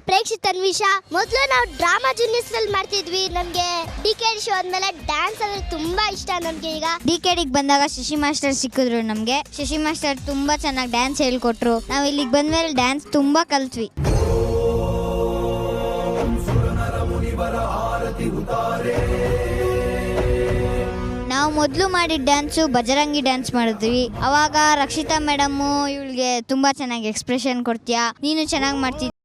ಪ್ರೇಕ್ಷಿತ್ ಅನ್ವಿಷಾ. ಮೊದಲು ನಾವು ಡ್ರಾಮಾ ಜೂನಿಯರ್ಸ್ ಅಲ್ಲಿ ಮಾಡ್ತಿದ್ವಿ. ನಮಗೆ DKD ಶೋ ಆದ್ಮೇಲೆ ಡ್ಯಾನ್ಸ್ ಅಂದ್ರೆ ತುಂಬಾ ಇಷ್ಟ ನಮ್ಗೆ. ಈಗ DKDಗೆ ಬಂದಾಗ ಶಶಿ ಮಾಸ್ಟರ್ ಸಿಕ್ಕಿದ್ರು ನಮ್ಗೆ. ಶಶಿ ಮಾಸ್ಟರ್ ತುಂಬಾ ಚೆನ್ನಾಗಿ ಡ್ಯಾನ್ಸ್ ಹೇಳ್ಕೊಟ್ರು. ನಾವು ಇಲ್ಲಿಗೆ ಬಂದ್ಮೇಲೆ ಡ್ಯಾನ್ಸ್ ತುಂಬಾ ಕಲ್ತ್ವಿ. ನಾವು ಮೊದಲು ಮಾಡಿದ ಡ್ಯಾನ್ಸು ಬಜರಂಗಿ ಡ್ಯಾನ್ಸ್ ಮಾಡಿದ್ವಿ. ಅವಾಗ ರಕ್ಷಿತಾ ಮೇಡಮ್ ಇವಳಿಗೆ ತುಂಬಾ ಚೆನ್ನಾಗಿ ಎಕ್ಸ್ಪ್ರೆಷನ್ ಕೊಡ್ತೀಯಾ, ನೀನು ಚೆನ್ನಾಗಿ ಮಾಡ್ತಿದ್ಯ.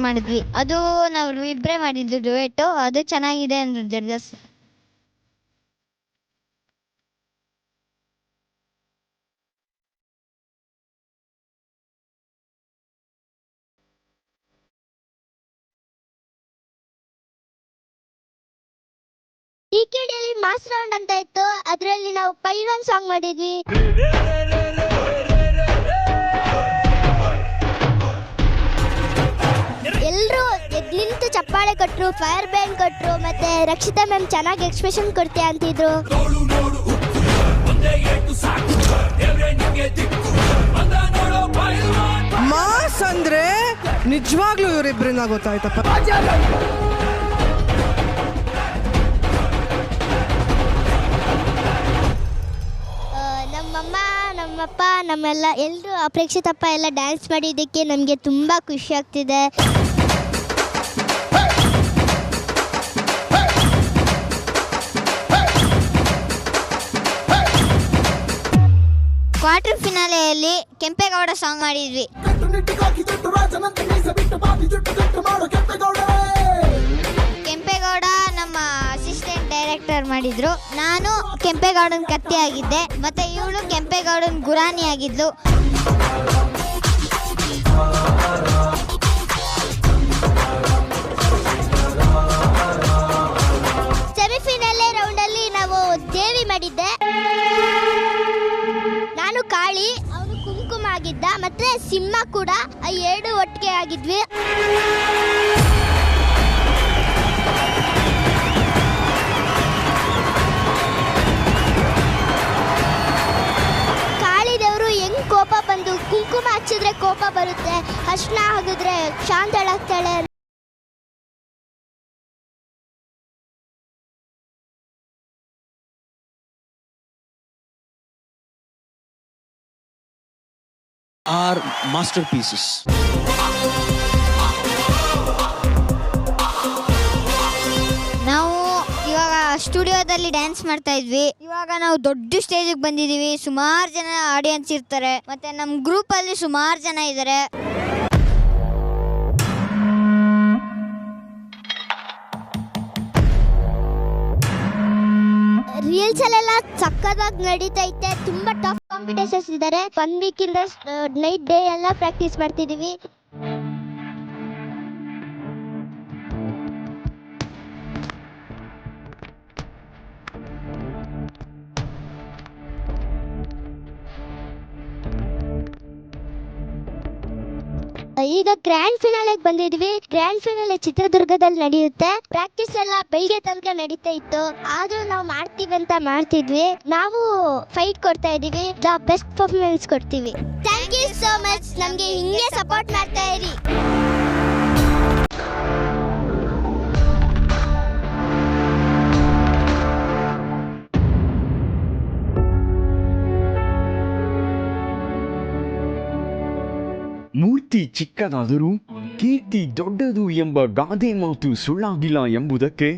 ಮಾಡಿದ್ವಿ. ಅದು ನಾವು ಇಬ್ಬರೇ ಮಾಡಿದ್ದು ಡುಯೆಟ್. ಅದು ಚೆನ್ನಾಗಿದೆ ಅಂದ್ರು ಜಡ್ಜಸ್. DKD ಅಲ್ಲಿ ಮಾಸ್ ರೌಂಡ್ ಅಂತ ಇತ್ತು. ಅದರಲ್ಲಿ ನಾವು ಪೈಲ್ವಾನ್ ಸಾಂಗ್ ಮಾಡಿದ್ವಿ. ಎಲ್ಲರೂ ನಿಂತು ಚಪ್ಪಾಳೆ ಕೊಟ್ಟರು, ಫೈರ್ ಬ್ಯಾಂಡ್ ಕೊಟ್ಟರು. ಮತ್ತೆ ರಕ್ಷಿತಾ ಮ್ಯಾಮ್ ಚೆನ್ನಾಗಿ ಎಕ್ಸ್ಪ್ರೆಷನ್ ಕೊಡ್ತೀಯ ಅಂತಿದ್ರು. ಮಾಸ್ ಅಂದ್ರೆ ನಿಜವಾಗ್ಲೂ ಇವರಿಬ್ಬರಿಂದ ಗೊತ್ತಾಯ್ತಪ್ಪ. ನಮ್ಮಮ್ಮ, ನಮ್ಮಪ್ಪ, ಎಲ್ಲರೂ ಅಪ್ರೇಕ್ಷಿತಪ್ಪ ಎಲ್ಲ ಡ್ಯಾನ್ಸ್ ಮಾಡಿದ್ದಕ್ಕೆ ನಮಗೆ ತುಂಬ ಖುಷಿ ಆಗ್ತಿದೆ. ಕ್ವಾರ್ಟರ್ ಫಿನಾಲೆಯಲ್ಲಿ ಕೆಂಪೇಗೌಡ ಸಾಂಗ್ ಮಾಡಿದ್ವಿ. ಕೆಂಪೇಗೌಡ ನಮ್ಮ ಅಸಿಸ್ಟೆಂಟ್ ಡೈರೆಕ್ಟರ್ ಮಾಡಿದ್ರು. ನಾನು ಕೆಂಪೇಗೌಡನ ಕತ್ತಿ ಆಗಿದ್ದೆ. ಮತ್ತೆ ಇವಳು ಕೆಂಪೇಗೌಡನ ಗುರಾನಿ ಆಗಿದ್ಲು. ಸೆಮಿಫೈನಲ್ ರೌಂಡಲ್ಲಿ ನಾವು ದೇವಿ ಮಾಡಿದ್ದೆ. ನಾನು ಕಾಳಿ, ಅವನು ಕುಂಕುಮ ಆಗಿದ್ದ. ಮತ್ತೆ ಸಿಂಹ ಕೂಡ. ಆ ಎರಡು ಒಟ್ಟಿಗೆ ಆಗಿದ್ವಿ. ಕಾಳಿದವರು ಹೆಂಗ್ ಕೋಪ ಬಂದು ಕುಂಕುಮ ಹಚ್ಚಿದ್ರೆ ಕೋಪ ಬರುತ್ತೆ, ಅರ್ಶಿನ ಹಾಕಿದ್ರೆ ಶಾಂತಳಾಗ್ತಾಳೆ. are masterpieces. ನಾವು ಇವಾಗ ಸ್ಟುಡಿಯೋದಲ್ಲಿ ಡ್ಯಾನ್ಸ್ ಮಾಡ್ತಾ ಇದ್ವಿ. ಇವಾಗ ನಾವು ದೊಡ್ಡ ಸ್ಟೇಜಿಗೆ ಬಂದಿದ್ದೀವಿ. ಸುಮಾರು ಜನ ಆಡಿಯನ್ಸ್ ಇರ್ತಾರೆ. ಮತ್ತೆ ನಮ್ಮ ಗ್ರೂಪ್ ಅಲ್ಲಿ ಸುಮಾರು ಜನ ಇದ್ದಾರೆ. ರೀಲ್ಸ್ ಅಲ್ಲೆಲ್ಲ ಸಕ್ಕದಾಗಿ ನಡೀತೈತೆ. ತುಂಬಾ ಟಫ್ ಕಾಂಪಿಟೇಷನ್ಸ್ ಇದ್ದಾರೆ. 1 ವೀಕ್ ಇಂದ ನೈಟ್ ಡೇ ಎಲ್ಲ ಪ್ರಾಕ್ಟೀಸ್ ಮಾಡ್ತಿದೀವಿ. ಈಗ ಗ್ರ್ಯಾಂಡ್ ಫಿನಾಲೆಗೆ ಬಂದಿದ್ವಿ. ಗ್ರ್ಯಾಂಡ್ ಫಿನಾಲೆ ಚಿತ್ರದುರ್ಗದಲ್ಲಿ ನಡೆಯುತ್ತೆ. ಪ್ರಾಕ್ಟೀಸ್ ಎಲ್ಲ ಬೆಳಿಗ್ಗೆ ತನಕ ನಡೀತಾ ಇತ್ತು. ಆದ್ರೂ ನಾವು ಮಾಡ್ತೀವಿ ಅಂತ ಮಾಡ್ತಿದ್ವಿ. ನಾವು ಫೈಟ್ ಕೊಡ್ತಾ ಇದೀವಿ. ದ ಬೆಸ್ಟ್ ಪರ್ಫಾರ್ಮೆನ್ಸ್ ಕೊಡ್ತೀವಿ. Thank you so much. ನಮ್ಗೆ ಹಿಂಗೆ ಸಪೋರ್ಟ್ ಮಾಡ್ತಾ ಇರಿ. ಮೂರ್ತಿ ಚಿಕ್ಕದಾದರೂ ಕೀರ್ತಿ ದೊಡ್ಡದು ಎಂಬ ಗಾದೆ ಮಾತು ಸುಳ್ಳಾಗಿಲ್ಲ ಎಂಬುದಕ್ಕೆ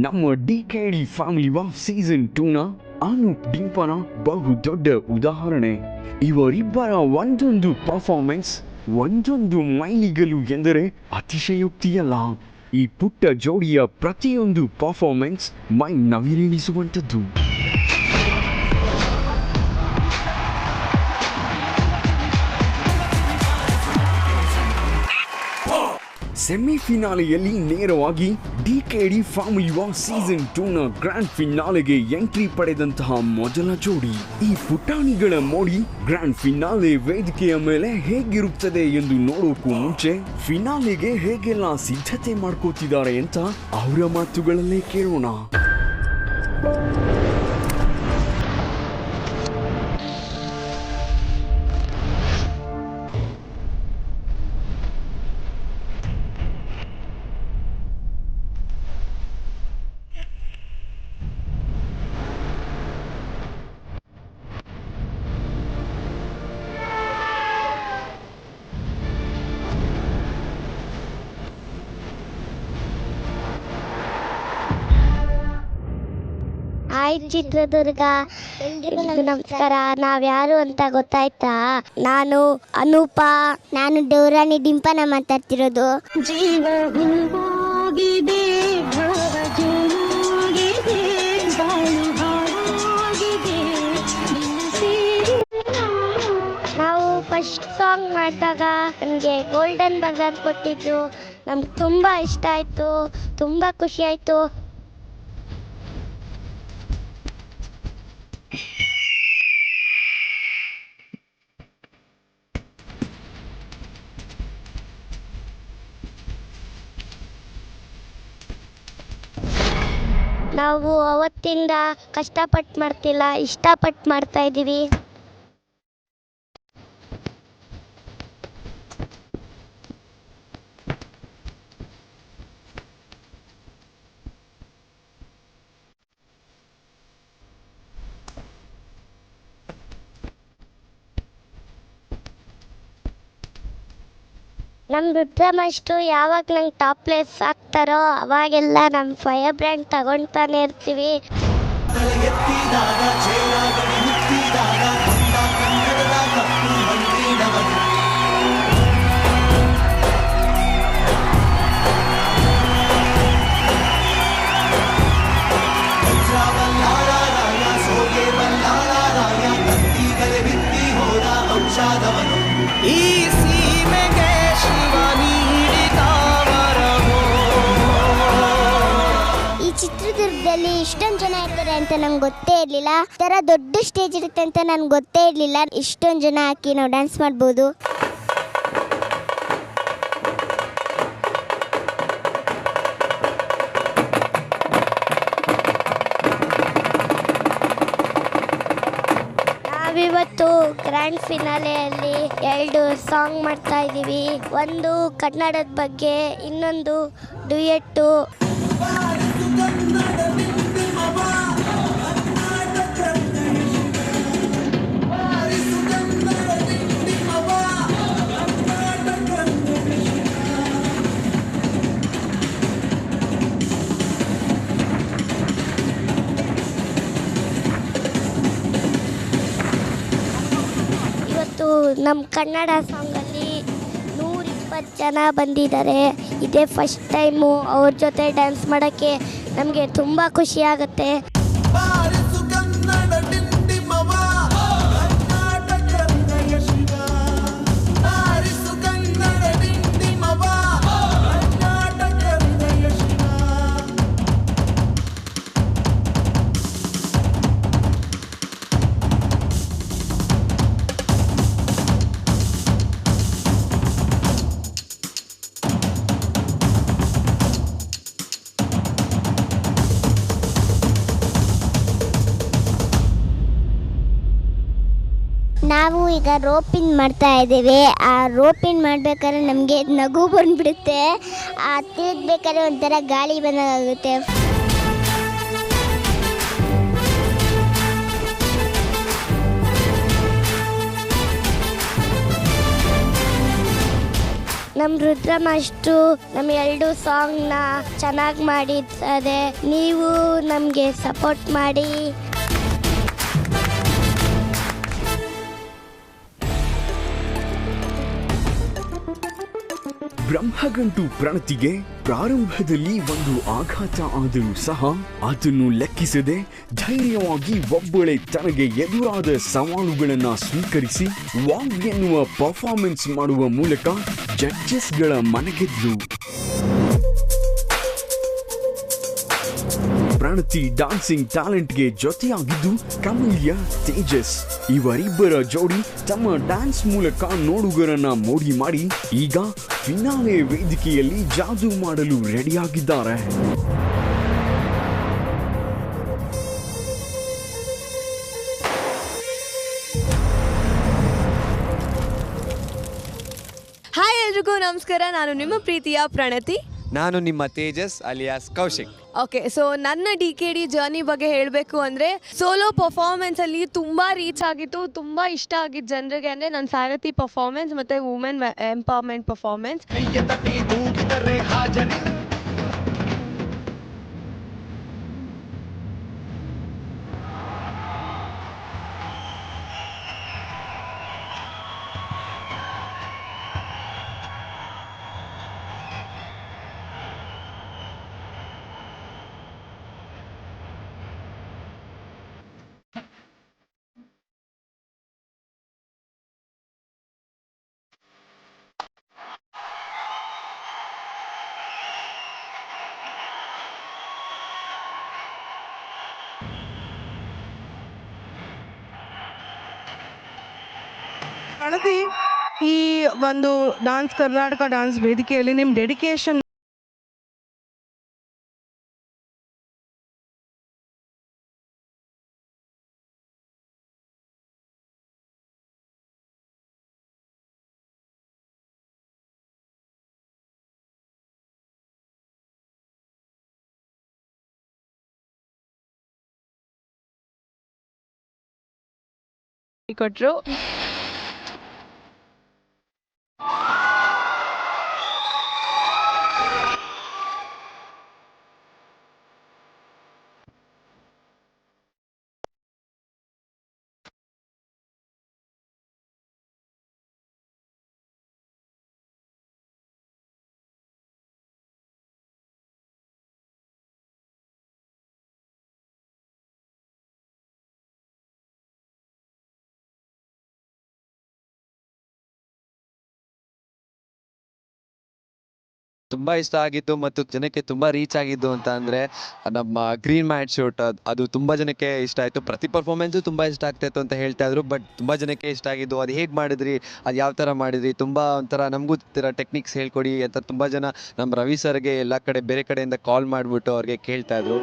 ನಮ್ಮ DKD ಫ್ಯಾಮಿಲಿ ವಾರ್ ಸೀಸನ್ 2ನ ಅನೂಪ್ ಡಿಂಪನ ಬಹು ದೊಡ್ಡ ಉದಾಹರಣೆ. ಇವರಿಬ್ಬರ ಒಂದೊಂದು ಪರ್ಫಾರ್ಮೆನ್ಸ್, ಒಂದೊಂದು ಮೈಲಿಗಲು ಎಂದರೆ ಅತಿಶಯೋಕ್ತಿಯಲ್ಲ. ಈ ಪುಟ್ಟ ಜೋಡಿಯ ಪ್ರತಿಯೊಂದು ಪರ್ಫಾರ್ಮೆನ್ಸ್ ಮೈ ನವಿರೇಳಿಸುವಂಥದ್ದು. ಸೆಮಿಫಿನಾಲೆಯಲ್ಲಿ ನೇರವಾಗಿ DKD ಫ್ಯಾಮಿಲಿ ವಾರ್ ಸೀಸನ್ 2ನ ಗ್ರ್ಯಾಂಡ್ ಫಿನಾಲೆಗೆ ಎಂಟ್ರಿ ಪಡೆದಂತಹ ಮೊದಲ ಜೋಡಿ. ಈ ಪುಟಾಣಿಗಳ ಮೋಡಿ ಗ್ರ್ಯಾಂಡ್ ಫಿನಾಲೆ ವೇದಿಕೆಯ ಮೇಲೆ ಹೇಗಿರುತ್ತದೆ ಎಂದು ನೋಡೋಕ್ಕೂ ಮುಂಚೆ ಫಿನಾಲೆಗೆ ಹೇಗೆಲ್ಲ ಸಿದ್ಧತೆ ಮಾಡ್ಕೋತಿದ್ದಾರೆ ಅಂತ ಅವರ ಮಾತುಗಳಲ್ಲೇ ಕೇಳೋಣ. ಹಾಯ್ ಚಿತ್ರದುರ್ಗ, ಎಲ್ರಿಗೂ ನಮಸ್ಕಾರ. ನಾವ್ಯಾರು ಅಂತ ಗೊತ್ತಾಯ್ತಾ? ನಾನು ಅನೂಪ. ನಾನು ಡೌರಾಣಿ ಡಿಂಪನ ಮಾತಾಡ್ತಿರೋದು. ಜೀವ ಹೋಗಿದೆ, ನಾವು ಫಸ್ಟ್ ಸಾಂಗ್ ಮಾಡಿದಾಗ ನನಗೆ ಗೋಲ್ಡನ್ ಬಜಾರ್ ಕೊಟ್ಟಿದ್ದು. ನಮ್ಗೆ ತುಂಬ ಇಷ್ಟ ಆಯಿತು, ತುಂಬ ಖುಷಿ ಆಯಿತು. ನಾವು ಅವತ್ತಿಂದ ಕಷ್ಟಪಟ್ಟು ಮಾಡ್ತಿಲ್ಲ, ಇಷ್ಟಪಟ್ಟು ಮಾಡ್ತಾ ಇದ್ದೀವಿ. ನಮ್ಮ ರುದ್ರಮಷ್ಟು ಯಾವಾಗ ನಂಗೆ ಟಾಪ್ ಪ್ಲೇಸ್ ಆಗ್ತಾರೋ ಅವಾಗೆಲ್ಲ ನಮ್ಮ ಫೈರ್ ಬ್ರ್ಯಾಂಡ್ ತಗೊಳ್ತಾನೆ ಇರ್ತೀವಿ. ಚಿತ್ರದುರ್ಗದಲ್ಲಿ ಇಷ್ಟೊಂದು ಜನ ಇರ್ತಾರೆ ಅಂತ ನಂಗೆ ಗೊತ್ತೇ ಇರಲಿಲ್ಲ. ಈ ಥರ ದೊಡ್ಡ ಸ್ಟೇಜ್ ಇರುತ್ತೆ ಅಂತ ನನಗೆ ಗೊತ್ತೇ ಇರಲಿಲ್ಲ. ಇಷ್ಟೊಂದು ಜನ ಹಾಕಿ ನಾವು ಡ್ಯಾನ್ಸ್ ಮಾಡ್ಬೋದು. ನಾವಿವತ್ತು ಗ್ರ್ಯಾಂಡ್ ಫಿನಾಲೆಯಲ್ಲಿ 2 ಸಾಂಗ್ ಮಾಡ್ತಾ ಇದ್ದೀವಿ. ಒಂದು ಕನ್ನಡದ ಬಗ್ಗೆ, ಇನ್ನೊಂದು ಡ್ಯುಯೆಟ್ಟು. ಇವತ್ತು ನಮ್ಮ ಕನ್ನಡ ಸಾಂಗಲ್ಲಿ 120 ಜನ ಬಂದಿದ್ದಾರೆ. ಇದೇ ಫಸ್ಟ್ ಟೈಮು ಅವ್ರ ಜೊತೆ ಡ್ಯಾನ್ಸ್ ಮಾಡೋಕ್ಕೆ ನಮಗೆ ತುಂಬ ಖುಷಿ ಆಗುತ್ತೆ. ಈಗ ರೋಪಿನ್ ಮಾಡ್ತಾ ಇದ್ದೀವಿ. ಆ ರೋಪಿನ್ ಮಾಡ್ಬೇಕಾದ್ರೆ ನಮಗೆ ನಗು ಬಂದ್ಬಿಡುತ್ತೆ. ತಿರುಗಬೇಕಾದ್ರೆ ಒಂಥರ ಗಾಳಿ ಬಂದಾಗುತ್ತೆ. ನಮ್ಮ ರುದ್ರ ಮಾಸ್ಟ್ರು ನಮ್ಮ 2 ಸಾಂಗ್ನ ಚೆನ್ನಾಗಿ ಮಾಡಿದ್ದಾರೆ. ನೀವು ನಮಗೆ ಸಪೋರ್ಟ್ ಮಾಡಿ. ಬ್ರಹ್ಮಗಂಟು ಪ್ರಣತಿಗೆ ಪ್ರಾರಂಭದಲ್ಲಿ ಒಂದು ಆಘಾತ ಆದರೂ ಸಹ ಅದನ್ನು ಲೆಕ್ಕಿಸದೆ ಧೈರ್ಯವಾಗಿ ಒಬ್ಬಳೆ ತನಗೆ ಎದುರಾದ ಸವಾಲುಗಳನ್ನು ಸ್ವೀಕರಿಸಿ ವಾವ್ ಎನ್ನುವ ಪರ್ಫಾರ್ಮೆನ್ಸ್ ಮಾಡುವ ಮೂಲಕ ಜಡ್ಜಸ್ಗಳ ಮನಗೆದ್ಲು. ಪ್ರಣತಿ ಡಾನ್ಸಿಂಗ್ ಟ್ಯಾಲೆಂಟ್ಗೆ ಜೊತೆಯಾಗಿದ್ದು ಕಮಲಿಯಾ, ತೇಜಸ್ ಇವರಿಬ್ಬರ ಜೋಡಿ ತಮ್ಮ ಡ್ಯಾನ್ಸ್ ಮೂಲಕ ನೋಡುಗರನ್ನ ಮೋಡಿ ಮಾಡಿ ಈಗ ಫಿನಾಲೆ ವೇದಿಕೆಯಲ್ಲಿ ಜಾದೂ ಮಾಡಲು ರೆಡಿಯಾಗಿದ್ದಾರೆ. ಹಾಯ್ ಎಲ್ರಿಗೂ ನಮಸ್ಕಾರ. ನಾನು ನಿಮ್ಮ ಪ್ರೀತಿಯ ಪ್ರಣತಿ. ನಾನು ನಿಮ್ಮ Tejas alias Kaushik. Okay, so ನನ್ನ DKD ಜರ್ನಿ ಬಗ್ಗೆ ಹೇಳಬೇಕು ಅಂದರೆ ಸೋಲೋ ಪರ್ಫಾರ್ಮೆನ್ಸಲ್ಲಿ ತುಂಬ ರೀಚ್ ಆಗಿತ್ತು. ತುಂಬ ಇಷ್ಟ ಆಗಿದ್ದು ಜನರಿಗೆ ಅಂದರೆ ನನ್ನ ಸಾರಥಿ ಪರ್ಫಾರ್ಮೆನ್ಸ್ ಮತ್ತು ವುಮೆನ್ ಎಂಪವರ್ಮೆಂಟ್ ಪರ್ಫಾರ್ಮೆನ್ಸ್. ಪ್ರಣತಿ, ಈ ಒಂದು ಡಾನ್ಸ್ ಕರ್ನಾಟಕ ಡಾನ್ಸ್ ವೇದಿಕೆಯಲ್ಲಿ ನಿಮ್ಮ ಡೆಡಿಕೇಶನ್ ಕೊಟ್ಟರು. ತುಂಬ ಇಷ್ಟ ಆಗಿತ್ತು ಮತ್ತು ಜನಕ್ಕೆ ತುಂಬ ರೀಚ್ ಆಗಿದ್ದು ಅಂತ ಅಂದರೆ ನಮ್ಮ ಗ್ರೀನ್ ಮ್ಯಾಟ್ ಶೂಟ್ ಅದು ತುಂಬ ಜನಕ್ಕೆ ಇಷ್ಟ ಆಯಿತು. ಪ್ರತಿ ಪರ್ಫಾರ್ಮೆನ್ಸು ತುಂಬ ಇಷ್ಟ ಆಗ್ತಾಯಿತ್ತು ಅಂತ ಹೇಳ್ತಾ ಇದ್ರು. ಬಟ್ ತುಂಬ ಜನಕ್ಕೆ ಇಷ್ಟ ಆಗಿದ್ದು. ಅದು ಹೇಗೆ ಮಾಡಿದ್ರಿ, ಅದು ಯಾವ ಥರ ಮಾಡಿದ್ರಿ, ತುಂಬ ಒಂಥರ ನಮಗೂ ಟೆಕ್ನಿಕ್ಸ್ ಹೇಳ್ಕೊಡಿ ಅಂತ ತುಂಬ ಜನ ನಮ್ಮ ರವಿ ಸರ್ಗೆ ಎಲ್ಲ ಕಡೆ ಬೇರೆ ಕಡೆಯಿಂದ ಕಾಲ್ ಮಾಡಿಬಿಟ್ಟು ಅವ್ರಿಗೆ ಕೇಳ್ತಾಯಿದ್ರು.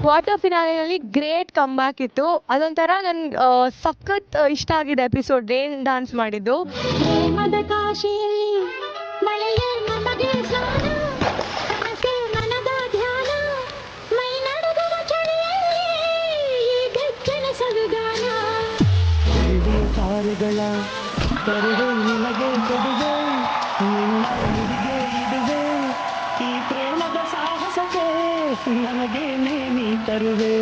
ಕ್ವಾರ್ಟರ್ ಫಿನಾಲೆನಲ್ಲಿ ಗ್ರೇಟ್ ಕಮ್ಬ್ಯಾಕ್ ಇತ್ತು. ಅದೊಂಥರ ನನ್ಗೆ ಸಖತ್ ಇಷ್ಟ ಆಗಿದೆ ಎಪಿಸೋಡ್ ಏನು ಡಾನ್ಸ್ ಮಾಡಿದ್ದು. ಈ ಪ್ರೇಮದ ಸಾಹಸಕ್ಕೆ ನನಗೆ ನೀ ತರುವೆ.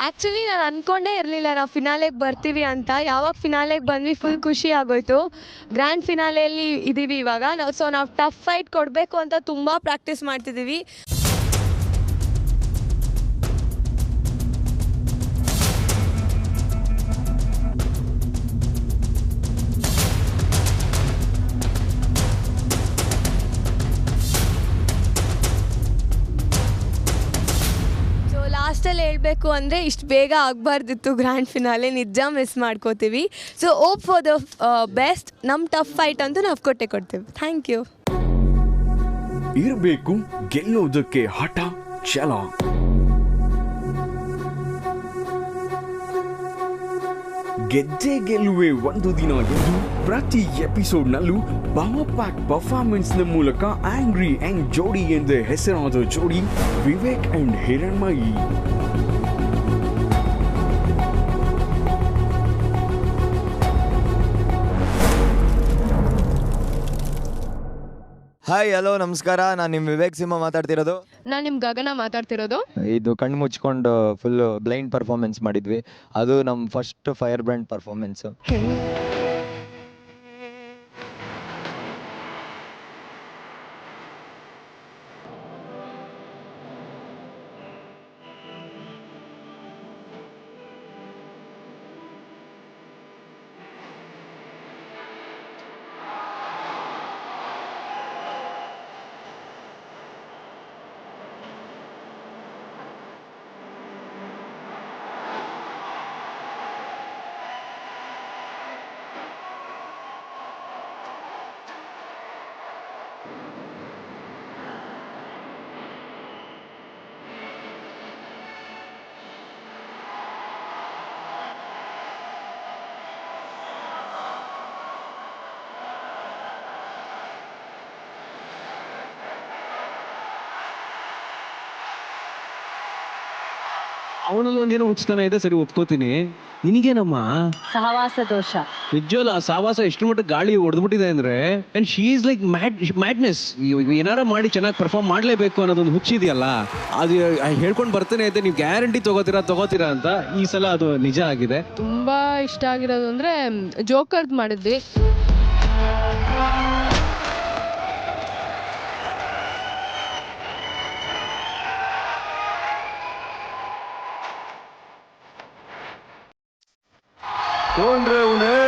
ಆ್ಯಕ್ಚುಲಿ ನಾನು ಅಂದ್ಕೊಂಡೇ ಇರಲಿಲ್ಲ ನಾವು ಫಿನಾಲೆಗೆ ಬರ್ತೀವಿ ಅಂತ. ಯಾವಾಗ ಫಿನಾಲೆಗೆ ಬಂದ್ವಿ ಫುಲ್ ಖುಷಿ ಆಗೋಯ್ತು. ಗ್ರ್ಯಾಂಡ್ ಫಿನಾಲೆಯಲ್ಲಿ ಇದ್ದೀವಿ ಇವಾಗ ನಾವು ಟಫ್ ಫೈಟ್ ಕೊಡಬೇಕು ಅಂತ ತುಂಬ ಪ್ರಾಕ್ಟೀಸ್ ಮಾಡ್ತಿದ್ದೀವಿ. ಲಾಸ್ಟಲ್ಲಿ ಹೇಳಬೇಕು ಅಂದರೆ ಇಷ್ಟು ಬೇಗ ಆಗಬಾರ್ದಿತ್ತು ಗ್ರ್ಯಾಂಡ್ ಫಿನಾಲೆ, ನಿಜ ಮಿಸ್ ಮಾಡ್ಕೋತೀವಿ. So hope for the best. ನಮ್ಮ ಟಫ್ ಫೈಟ್ ಅಂತೂ ನಾವು ಕೊಡ್ತೀವಿ. Thank you. ಇರಬೇಕು ಗೆಲ್ಲೋದಕ್ಕೆ ಹಠ ಛಲ. ಗೆದ್ದೇ ಗೆಲ್ಲುವೆ ಒಂದು ದಿನ ಎಂದು ಪ್ರತಿ ಎಪಿಸೋಡ್ನಲ್ಲೂ ಪವರ್ ಪ್ಯಾಕ್ ಪರ್ಫಾರ್ಮೆನ್ಸ್ನ ಮೂಲಕ ಆಂಗ್ರಿ ಅಂಡ್ ಜೋಡಿ ಎಂದೇ ಹೆಸರಾದ ಜೋಡಿ Vivek and Hiranmayi. Hi hello ನಮಸ್ಕಾರ, ನಾನು ನಿಮ್ಮ ವಿವೇಕ್ ಸಿಂಹ ಮಾತಾಡ್ತಿರೋದು. ನಾನು ನಿಮ್ಮ ಗಗನ ಮಾತಾಡ್ತಿರೋದು. ಇದು ಕಣ್ಣು ಮುಚ್ಕೊಂಡು ಫುಲ್ ಬ್ಲೈಂಡ್ ಪರ್ಫಾರ್ಮೆನ್ಸ್ ಮಾಡಿದ್ವಿ. ಅದು ನಮ್ಮ ಫಸ್ಟ್ ಫೈರ್ ಬ್ರ್ಯಾಂಡ್ ಪರ್ಫಾರ್ಮೆನ್ಸು. ಅವನಲ್ಲಿ ಒಂದೇನೋ ಹುಚ್ಚತನ ಇದೆ, ಸರಿ ಒಪ್ಕೋತೀನಿ. ನಿನಗೇನಮ್ಮ ಸಹವಾಸ ದೋಷ. ನಿಜವಲ್ಲ, ಆ ಸಾವಾಸ ಎಷ್ಟು ಮಟ್ಟ ಗಾಳಿ ಹೊಡೆದ್ಬಿಟ್ಟಿದೆ ಅಂದ್ರೆ, and she is like madness. ಏನಾರ ಮಾಡಿ ಚೆನ್ನಾಗಿ ಪರ್ಫಾರ್ಮ್ ಮಾಡಲೇಬೇಕು ಅನ್ನೋದೊಂದು ಹುಚ್ಚಿದೆಯಲ್ಲ, ಅದು ಹೇಳ್ಕೊಂಡು ಬರ್ತಾನೆ ಇದೆ. ನೀವು ಗ್ಯಾರಂಟಿ ತಗೋತೀರಾ ಅಂತ ಈ ಸಲ ಅದು ನಿಜ ಆಗಿದೆ. ತುಂಬ ಇಷ್ಟ ಆಗಿರೋದು ಅಂದರೆ ಜೋಕರ್ದು ಮಾಡಿದ್ವಿ. कौन रे उन्हें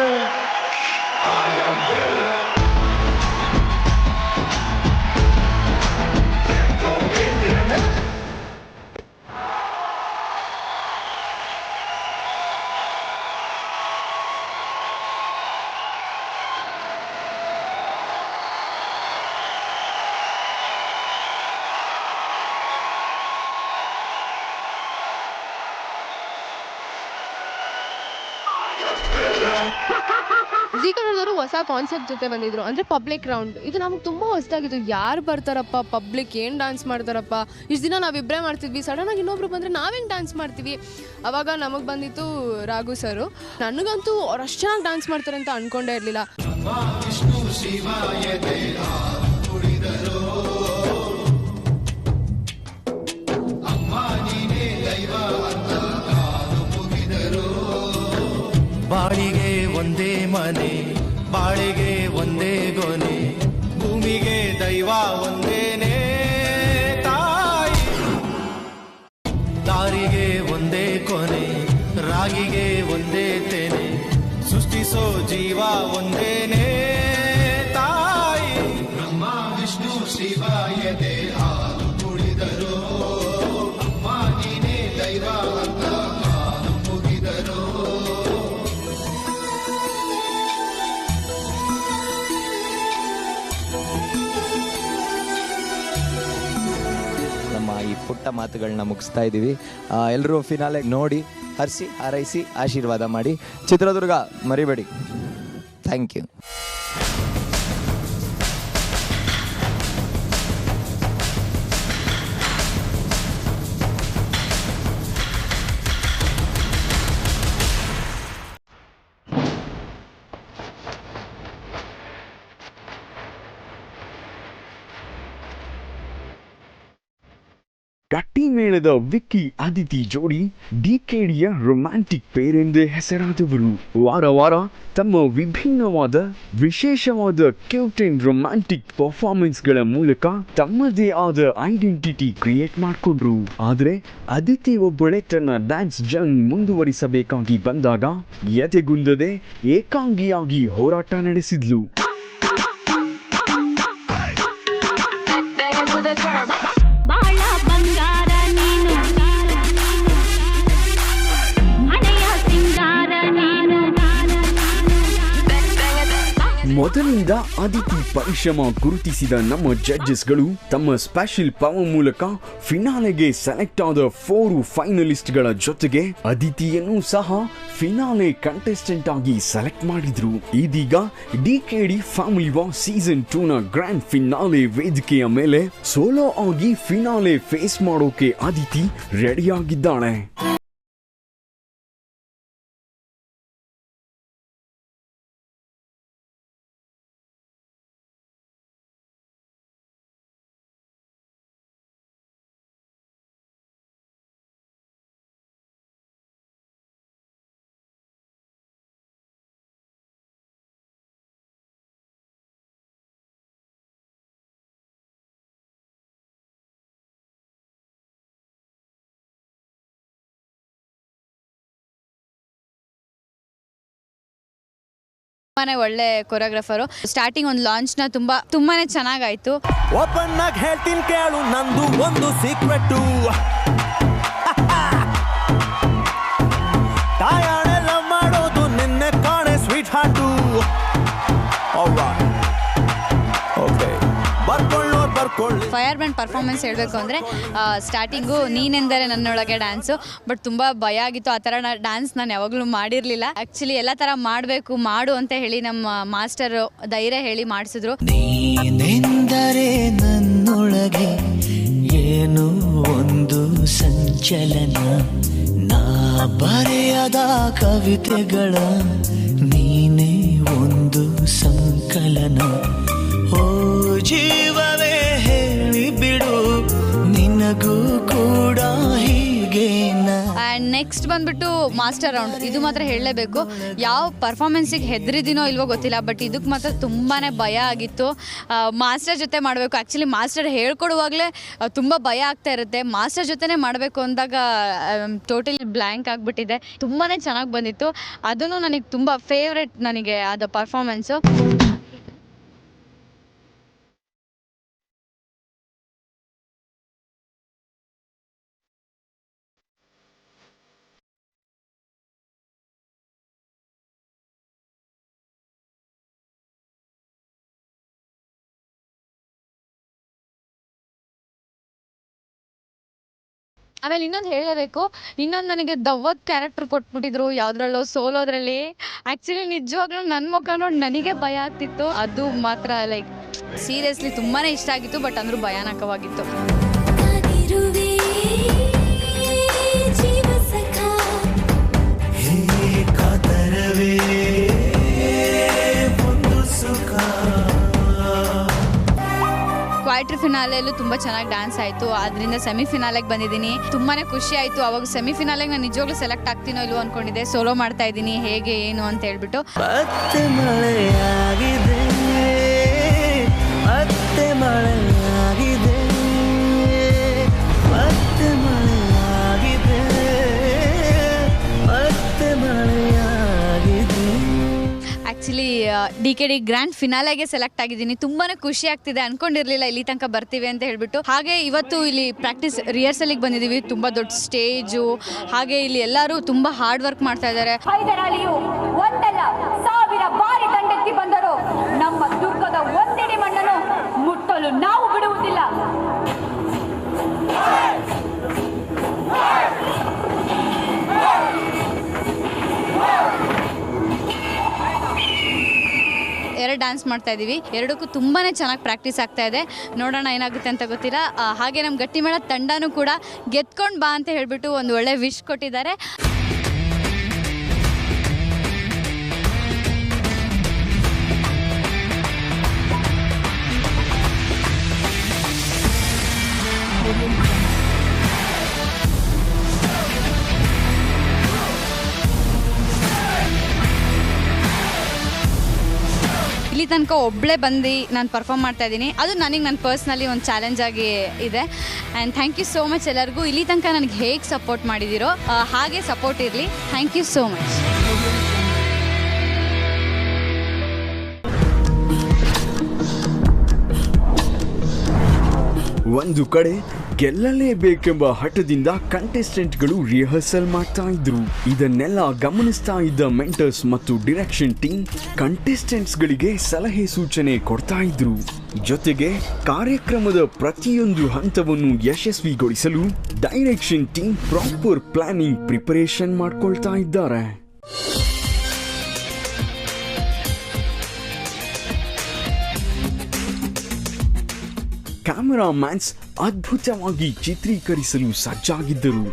ಜೀ ಕನ್ನಡದವರು ಹೊಸ ಕಾನ್ಸೆಪ್ಟ್ ಜೊತೆ ಬಂದಿದ್ರು, ಅಂದರೆ ಪಬ್ಲಿಕ್ ರೌಂಡ್. ಇದು ನಮ್ಗೆ ತುಂಬ ಹೊಸದಾಗಿತ್ತು. ಯಾರು ಬರ್ತಾರಪ್ಪ, ಪಬ್ಲಿಕ್ ಏನು ಡ್ಯಾನ್ಸ್ ಮಾಡ್ತಾರಪ್ಪ. ಇಷ್ಟು ದಿನ ನಾವಿಬ್ಬರೇ ಮಾಡ್ತಿದ್ವಿ, ಸಡನ್ನಾಗಿ ಇನ್ನೊಬ್ರು ಬಂದರೆ ನಾವೇನು ಡ್ಯಾನ್ಸ್ ಮಾಡ್ತೀವಿ. ಅವಾಗ ನಮಗೆ ಬಂದಿತ್ತು ರಾಘು ಸರು. ನನಗಂತೂ ಅವ್ರು ಅಷ್ಟು ಚೆನ್ನಾಗಿ ಡ್ಯಾನ್ಸ್ ಮಾಡ್ತಾರೆ ಅಂತ ಅಂದ್ಕೊಂಡೇ ಇರಲಿಲ್ಲ. ಬಾಳಿಗೆ ಒಂದೇ ಮನೆ, ಬಾಳಿಗೆ ಒಂದೇ ಗೊನೆ, ಭೂಮಿಗೆ ದೈವ ಒಂದೇನೆ ತಾಯಿ. ದಾರಿಗೆ ಒಂದೇ ಕೊನೆ, ರಾಗಿಗೆ ಒಂದೇ ತೆನೆ, ಸೃಷ್ಟಿಸೋ ಜೀವ ಒಂದೇನೆ ತಾಯಿ. ಬ್ರಹ್ಮ ವಿಷ್ಣು ಶಿವ ಎದೆ ಹಾಲು ಕುಡಿದರು, ಅಮ್ಮ ನೀನೇ ದೈವ ಅಂತ ಕಾಲು ಮುಗಿದರು. ನಮ್ಮ ಈ ಪುಟ್ಟ ಮಾತುಗಳನ್ನ ಮುಗಿಸ್ತಾ ಇದ್ದೀವಿ. ಎಲ್ಲರೂ ಫಿನಾಲೆ ನೋಡಿ ಹರಿಸಿ ಹಾರೈಸಿ ಆಶೀರ್ವಾದ ಮಾಡಿ. ಚಿತ್ರದುರ್ಗ ಮರಿಬೇಡಿ. Thank you. ಗಟ್ಟಿ ಮೇಳದ ವಿಕ್ಕಿ ಅದಿತಿ ಜೋಡಿ ಡಿಕೆಡಿಯ ರೊಮ್ಯಾಂಟಿಕ್ ಪೇರ್ ಎಂದೇ ಹೆಸರಾದವರು. ವಾರ ವಾರ ತಮ್ಮ ವಿಭಿನ್ನವಾದ ವಿಶೇಷವಾದ ಕ್ಯೂಟ್ ಅಂಡ್ ರೊಮ್ಯಾಂಟಿಕ್ ಪರ್ಫಾರ್ಮೆನ್ಸ್ಗಳ ಮೂಲಕ ತಮ್ಮದೇ ಆದ ಐಡೆಂಟಿಟಿ ಕ್ರಿಯೇಟ್ ಮಾಡಿಕೊಂಡ್ರು. ಆದರೆ ಅದಿತಿ ಒಬ್ಬಳೆ ತನ್ನ ಡ್ಯಾನ್ಸ್ ಜರ್ನಿ ಮುಂದುವರಿಸಬೇಕಾಗಿ ಬಂದಾಗ ಎದೆಗುಂದದೆ ಏಕಾಂಗಿಯಾಗಿ ಹೋರಾಟ ನಡೆಸಿದ್ಲು. ಮೊದಲಿಂದ ಅದಿತಿ ಪರಿಶ್ರಮ ಗುರುತಿಸಿದ ನಮ್ಮ ಜಡ್ಜಸ್ಗಳು ತಮ್ಮ ಸ್ಪೆಷಲ್ ಪವರ್ ಮೂಲಕ ಫಿನಾಲೆಗೆ ಸೆಲೆಕ್ಟ್ ಆದ 4 ಫೈನಲಿಸ್ಟ್ಗಳ ಜೊತೆಗೆ ಅದಿತಿಯನ್ನು ಸಹ ಫಿನಾಲೆ ಕಂಟೆಸ್ಟೆಂಟ್ ಆಗಿ ಸೆಲೆಕ್ಟ್ ಮಾಡಿದ್ರು. ಇದೀಗ ಡಿಕೆಡಿ ಫ್ಯಾಮಿಲಿ ವಾರ್ ಸೀಸನ್ 2ನ ಗ್ರ್ಯಾಂಡ್ ಫಿನಾಲೆ ವೇದಿಕೆಯ ಮೇಲೆ ಸೋಲೋ ಆಗಿ ಫಿನಾಲೆ ಫೇಸ್ ಮಾಡೋಕೆ ಅದಿತಿ ರೆಡಿಯಾಗಿದ್ದಾಳೆ. ಒಳ್ಳೆ ಕೊರಿಯೋಗ್ರಾಫರು. ಸ್ಟಾರ್ಟಿಂಗ್ ಒಂದು ಲಾಂಚ್ನ ತುಂಬಾನೇ ಚೆನ್ನಾಗಾಯ್ತು. ಓಪನ್ ಆಗಿ ಹೇಳ್ತೀನಿ ಕೇಳು, ನಂದು ಒಂದು ಸೀಕ್ರೆಟ್. ತಾಯಾಣೆಲ್ಲ ಮಾಡೋದು ನಿನ್ನೆ ಕಾಣೆ sweet heart. Fire band performance ಹೇಳಬೇಕು ಅಂದರೆ ಸ್ಟಾರ್ಟಿಂಗು ನೀನೆಂದರೆ ನನ್ನೊಳಗೆ ಡ್ಯಾನ್ಸು, ಬಟ್ ತುಂಬ ಭಯ ಆಗಿತ್ತು. ಆ ಥರ ಡ್ಯಾನ್ಸ್ ನಾನು ಯಾವಾಗಲೂ ಮಾಡಿರಲಿಲ್ಲ. ಆ್ಯಕ್ಚುಲಿ ಎಲ್ಲ ಥರ ಮಾಡು ಅಂತ ಹೇಳಿ ನಮ್ಮ ಮಾಸ್ಟರು ಧೈರ್ಯ ಹೇಳಿ ಮಾಡಿಸಿದ್ರು. ನೀನೆಂದರೆ ನನ್ನೊಳಗೆ ಏನು ಒಂದು ಸಂಚಲನ, ನಾ ಬರೆಯದ ಕವಿತೆಗಳ ನೀನೇ ಒಂದು ಸಂಕಲನ. ಓ ಜೀವವೇ ಹೇಳಿ ಬಿಡು ನಿನಗೂ ಕೂಡ ಹೀಗೇನ. ಆ್ಯಂಡ್ ನೆಕ್ಸ್ಟ್ ಬಂದ್ಬಿಟ್ಟು ಮಾಸ್ಟರ್ ರೌಂಡ್. ಇದು ಮಾತ್ರ ಹೇಳಲೇಬೇಕು, ಯಾವ ಪರ್ಫಾರ್ಮೆನ್ಸಿಗೆ ಹೆದರಿದಿನೋ ಇಲ್ವೋ ಗೊತ್ತಿಲ್ಲ, ಬಟ್ ಇದಕ್ಕೆ ಮಾತ್ರ ತುಂಬಾ ಭಯ ಆಗಿತ್ತು. ಮಾಸ್ಟರ್ ಜೊತೆ ಮಾಡಬೇಕು. ಆ್ಯಕ್ಚುಲಿ ಮಾಸ್ಟರ್ ಹೇಳ್ಕೊಡುವಾಗಲೇ ತುಂಬ ಭಯ ಆಗ್ತಾ ಇರುತ್ತೆ. ಮಾಸ್ಟರ್ ಜೊತೆನೇ ಮಾಡಬೇಕು ಅಂದಾಗ ಟೋಟಲಿ ಬ್ಲ್ಯಾಂಕ್ ಆಗಿಬಿಟ್ಟಿದೆ. ತುಂಬಾ ಚೆನ್ನಾಗಿ ಬಂದಿತ್ತು. ಅದನ್ನು ನನಗೆ ತುಂಬ ಫೇವ್ರೆಟ್ ನನಗೆ ಆದ ಪರ್ಫಾರ್ಮೆನ್ಸು. ಆಮೇಲೆ ಇನ್ನೊಂದು ಹೇಳಬೇಕು, ಇನ್ನೊಂದು ನನಗೆ ದವ್ವದ ಕ್ಯಾರೆಕ್ಟರ್ ಕೊಟ್ಬಿಟ್ಟಿದ್ರು ಯಾವುದ್ರಲ್ಲೋ ಸೋಲೋದ್ರಲ್ಲಿ. ಆ್ಯಕ್ಚುಲಿ ನಿಜವಾಗ್ಲೂ ನನ್ನ ಮುಖ ನೋಡಿ ನನಗೆ ಭಯ ಆಗ್ತಿತ್ತು. ಅದು ಮಾತ್ರ ಲೈಕ್ ಸೀರಿಯಸ್ಲಿ ತುಂಬಾ ಇಷ್ಟ ಆಗಿತ್ತು, ಬಟ್ ಅಂದರೂ ಭಯಾನಕವಾಗಿತ್ತು. ಕ್ವಾರ್ಟರ್ ಫಿನಾಲೆಯಲ್ಲೂ ತುಂಬ ಚೆನ್ನಾಗಿ ಡ್ಯಾನ್ಸ್ ಆಯಿತು. ಅದರಿಂದ ಸೆಮಿಫಿನಾಲೆಗೆ ಬಂದಿದ್ದೀನಿ. ತುಂಬಾ ಖುಷಿ ಆಯಿತು. ಅವಾಗ ಸೆಮಿಫಿನಾಲೆಗೆ ನಾನು ನಿಜವಾಗ್ಲೂ ಸೆಲೆಕ್ಟ್ ಆಗ್ತೀನೋ ಇಲ್ವೋ ಅಂದ್ಕೊಂಡಿದ್ದೆ. ಸೋಲೋ ಮಾಡ್ತಾ ಇದ್ದೀನಿ, ಹೇಗೆ ಏನು ಅಂತ ಹೇಳ್ಬಿಟ್ಟು. ಮತ್ತೆ ಮಳೆಯಾಗಿದೆ, ಮತ್ತೆ ಮಳೆಯಾಗಿದೆ, ಮತ್ತೆ ಮಳೆಯಾಗಿದೆ, ಮತ್ತೆ ಮಳೆಯಾಗಿದೆ. ಆ್ಯಕ್ಚುಲಿ ಡಿಕೆಡಿ ಗ್ರ್ಯಾಂಡ್ ಫಿನಾಲೆಗೆ ಸೆಲೆಕ್ಟ್ ಆಗಿದ್ದೀನಿ. ತುಂಬಾ ಖುಷಿ ಆಗ್ತಿದೆ. ಅನ್ಕೊಂಡಿರಲಿಲ್ಲ ಇಲ್ಲಿ ತನಕ ಬರ್ತೀವಿ ಅಂತ ಹೇಳ್ಬಿಟ್ಟು. ಹಾಗೆ ಇವತ್ತು ಇಲ್ಲಿ ಪ್ರಾಕ್ಟೀಸ್ ರಿಹರ್ಸಲಿಗೆ ಬಂದಿದ್ದೀವಿ. ತುಂಬ ದೊಡ್ಡ ಸ್ಟೇಜು, ಹಾಗೆ ಇಲ್ಲಿ ಎಲ್ಲರೂ ತುಂಬ ಹಾರ್ಡ್ ವರ್ಕ್ ಮಾಡ್ತಾ ಇದ್ದಾರೆ. ಹೈದರಾಲಿಯು ಒಂದಲ್ಲ 1000 ಬಾರಿ ದಂಡೆತ್ತಿ ಬಂದರು. ನಮ್ಮ ದುರ್ಗದ ಒಂದಿಡಿ ಮಣ್ಣನ್ನು ಮುಟ್ಟಲು ನಾವು ಬಿಡುವುದಿಲ್ಲ. ಎರಡು ಡ್ಯಾನ್ಸ್ ಮಾಡ್ತಾ ಇದ್ದೀವಿ. ಎರಡಕ್ಕೂ ತುಂಬಾ ಚೆನ್ನಾಗಿ ಪ್ರಾಕ್ಟೀಸ್ ಆಗ್ತಾ ಇದೆ. ನೋಡೋಣ ಏನಾಗುತ್ತೆ ಅಂತ ಗೊತ್ತಿಲ್ಲ. ಹಾಗೆ ನಮ್ಮ ಗಟ್ಟಿಮೇಳ ತಂಡನೂ ಕೂಡ ಗೆದ್ಕೊಂಡು ಬಾ ಅಂತ ಹೇಳ್ಬಿಟ್ಟು ಒಂದು ಒಳ್ಳೆ ವಿಶ್ ಕೊಟ್ಟಿದ್ದಾರೆ. ಇಲ್ಲಿ ತನಕ ಒಬ್ಬಳೇ ಬಂದು ನಾನು ಪರ್ಫಾರ್ಮ್ ಮಾಡ್ತಾ ಇದ್ದೀನಿ. ಅದು ನನಗೆ ನನ್ನ ಪರ್ಸ್ನಲಿ ಒಂದು ಚಾಲೆಂಜ್ ಆಗಿ ಇದೆ. And thank you so much ಎಲ್ಲರಿಗೂ. ಇಲ್ಲಿ ತನಕ ನನಗೆ ಹೇಗೆ ಸಪೋರ್ಟ್ ಮಾಡಿದ್ದೀರೋ ಹಾಗೆ ಸಪೋರ್ಟ್ ಇರಲಿ. Thank you so much. ಒಂದು ಕಡೆ ಗೆಲ್ಲಲೇಬೇಕೆಂಬ ಹಠದಿಂದ ಕಂಟೆಸ್ಟೆಂಟ್ಗಳು ರಿಹರ್ಸಲ್ ಮಾಡ್ತಾ ಇದ್ರು. ಇದನ್ನೆಲ್ಲ ಗಮನಿಸ್ತಾ ಇದ್ದ ಮೆಂಟರ್ಸ್ ಮತ್ತು ಡಿರೆಕ್ಷನ್ ಟೀಮ್ ಕಂಟೆಸ್ಟೆಂಟ್ಸ್ಗಳಿಗೆ ಸಲಹೆ ಸೂಚನೆ ಕೊಡ್ತಾ ಇದ್ರು. ಜೊತೆಗೆ ಕಾರ್ಯಕ್ರಮದ ಪ್ರತಿಯೊಂದು ಹಂತವನ್ನು ಯಶಸ್ವಿಗೊಳಿಸಲು direction team proper planning preparation ಮಾಡ್ಕೊಳ್ತಾ ಇದ್ದಾರೆ. ಕ್ಯಾಮರಾಮ್ಯಾನ್ಸ್ ಅದ್ಭುತವಾಗಿ ಚಿತ್ರೀಕರಿಸಲು ಸಜ್ಜಾಗಿದ್ದರು.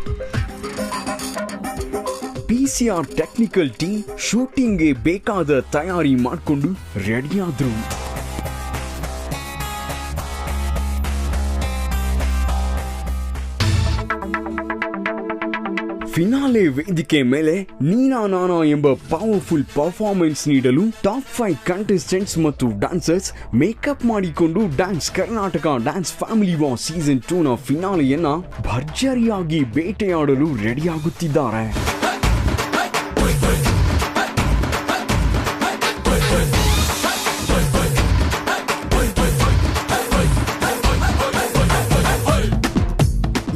ಪಿಸಿಆರ್ ಟೆಕ್ನಿಕಲ್ ಟೀಮ್ ಶೂಟಿಂಗ್ಗೆ ಬೇಕಾದ ತಯಾರಿ ಮಾಡಿಕೊಂಡು ರೆಡಿಯಾದರು. ಫಿನಾಲೆ ವೇದಿಕೆ ಮೇಲೆ ನೀನಾ ನಾನಾ ಎಂಬ ಪವರ್ಫುಲ್ ಪರ್ಫಾರ್ಮೆನ್ಸ್ ನೀಡಲು ಟಾಪ್ 5 ಕಂಟೆಸ್ಟೆಂಟ್ಸ್ ಮತ್ತು ಡ್ಯಾನ್ಸರ್ಸ್ ಮೇಕಪ್ ಮಾಡಿಕೊಂಡು dance Karnataka dance family war season 2ನ ಫಿನಾಲೆಯನ್ನ ಭರ್ಜರಿಯಾಗಿ ಬೇಟೆಯಾಡಲು ರೆಡಿಯಾಗುತ್ತಿದ್ದಾರೆ.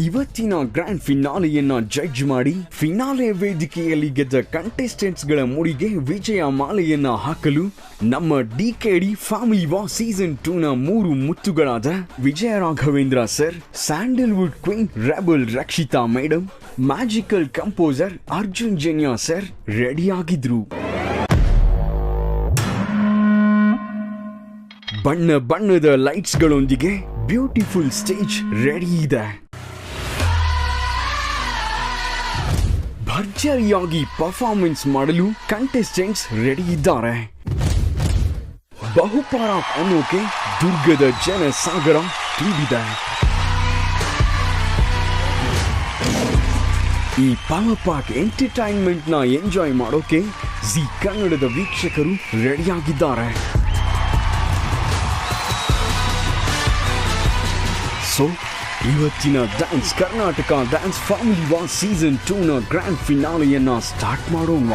ಇವತ್ತಿನ ಗ್ರ್ಯಾಂಡ್ ಫಿನಾಲೆಯನ್ನ ಜಡ್ಜ್ ಮಾಡಿ ಫಿನಾಲೆ ವೇದಿಕೆಯಲ್ಲಿ ಗೆದ್ದ ಕಂಟೆಸ್ಟೆಂಟ್ಸ್ಗಳ ಮುಡಿಗೆ ವಿಜಯ ಮಾಲೆಯನ್ನ ಹಾಕಲು ನಮ್ಮ ಡಿಕೆಡಿ ಫ್ಯಾಮಿಲಿ ವಾರ್ ಸೀಸನ್ 2ನ 3 ಮುತ್ತುಗಳಾದ Vijaya Raghavendra sir, Sandalwood queen rebel Rakshita madam, magical composer Arjun Janya sir ರೆಡಿಯಾಗಿದ್ರು. ಬಣ್ಣ ಬಣ್ಣದ ಲೈಟ್ಸ್ಗಳೊಂದಿಗೆ ಬ್ಯೂಟಿಫುಲ್ ಸ್ಟೇಜ್ ರೆಡಿ ಇದೆ. ಭರ್ಜರಿಯಾಗಿ ಪರ್ಫಾರ್ಮೆನ್ಸ್ ಮಾಡಲು ಕಂಟೆಸ್ಟೆಂಟ್ಸ್ ರೆಡಿ ಇದ್ದಾರೆ. ಬಹುಪಾರಾಕ್ ಅನ್ನೋಕೆ ದುರ್ಗದ ಜನಸಾಗರ ತುಂಬಿದೆ. ಈ ಪವರ್ ಪಾರ್ಕ್ ಎಂಟರ್ಟೈನ್ಮೆಂಟ್ ನ ಎಂಜಾಯ್ ಮಾಡೋಕೆ ಜಿ ಕನ್ನಡದ ವೀಕ್ಷಕರು ರೆಡಿಯಾಗಿದ್ದಾರೆ. ಸೊ ಇವತ್ತಿನ dance Karnataka dance family war season 2ನ ಗ್ರ್ಯಾಂಡ್ ಫಿನಾಲೆಯನ್ನ ಸ್ಟಾರ್ಟ್ ಮಾಡೋಣ.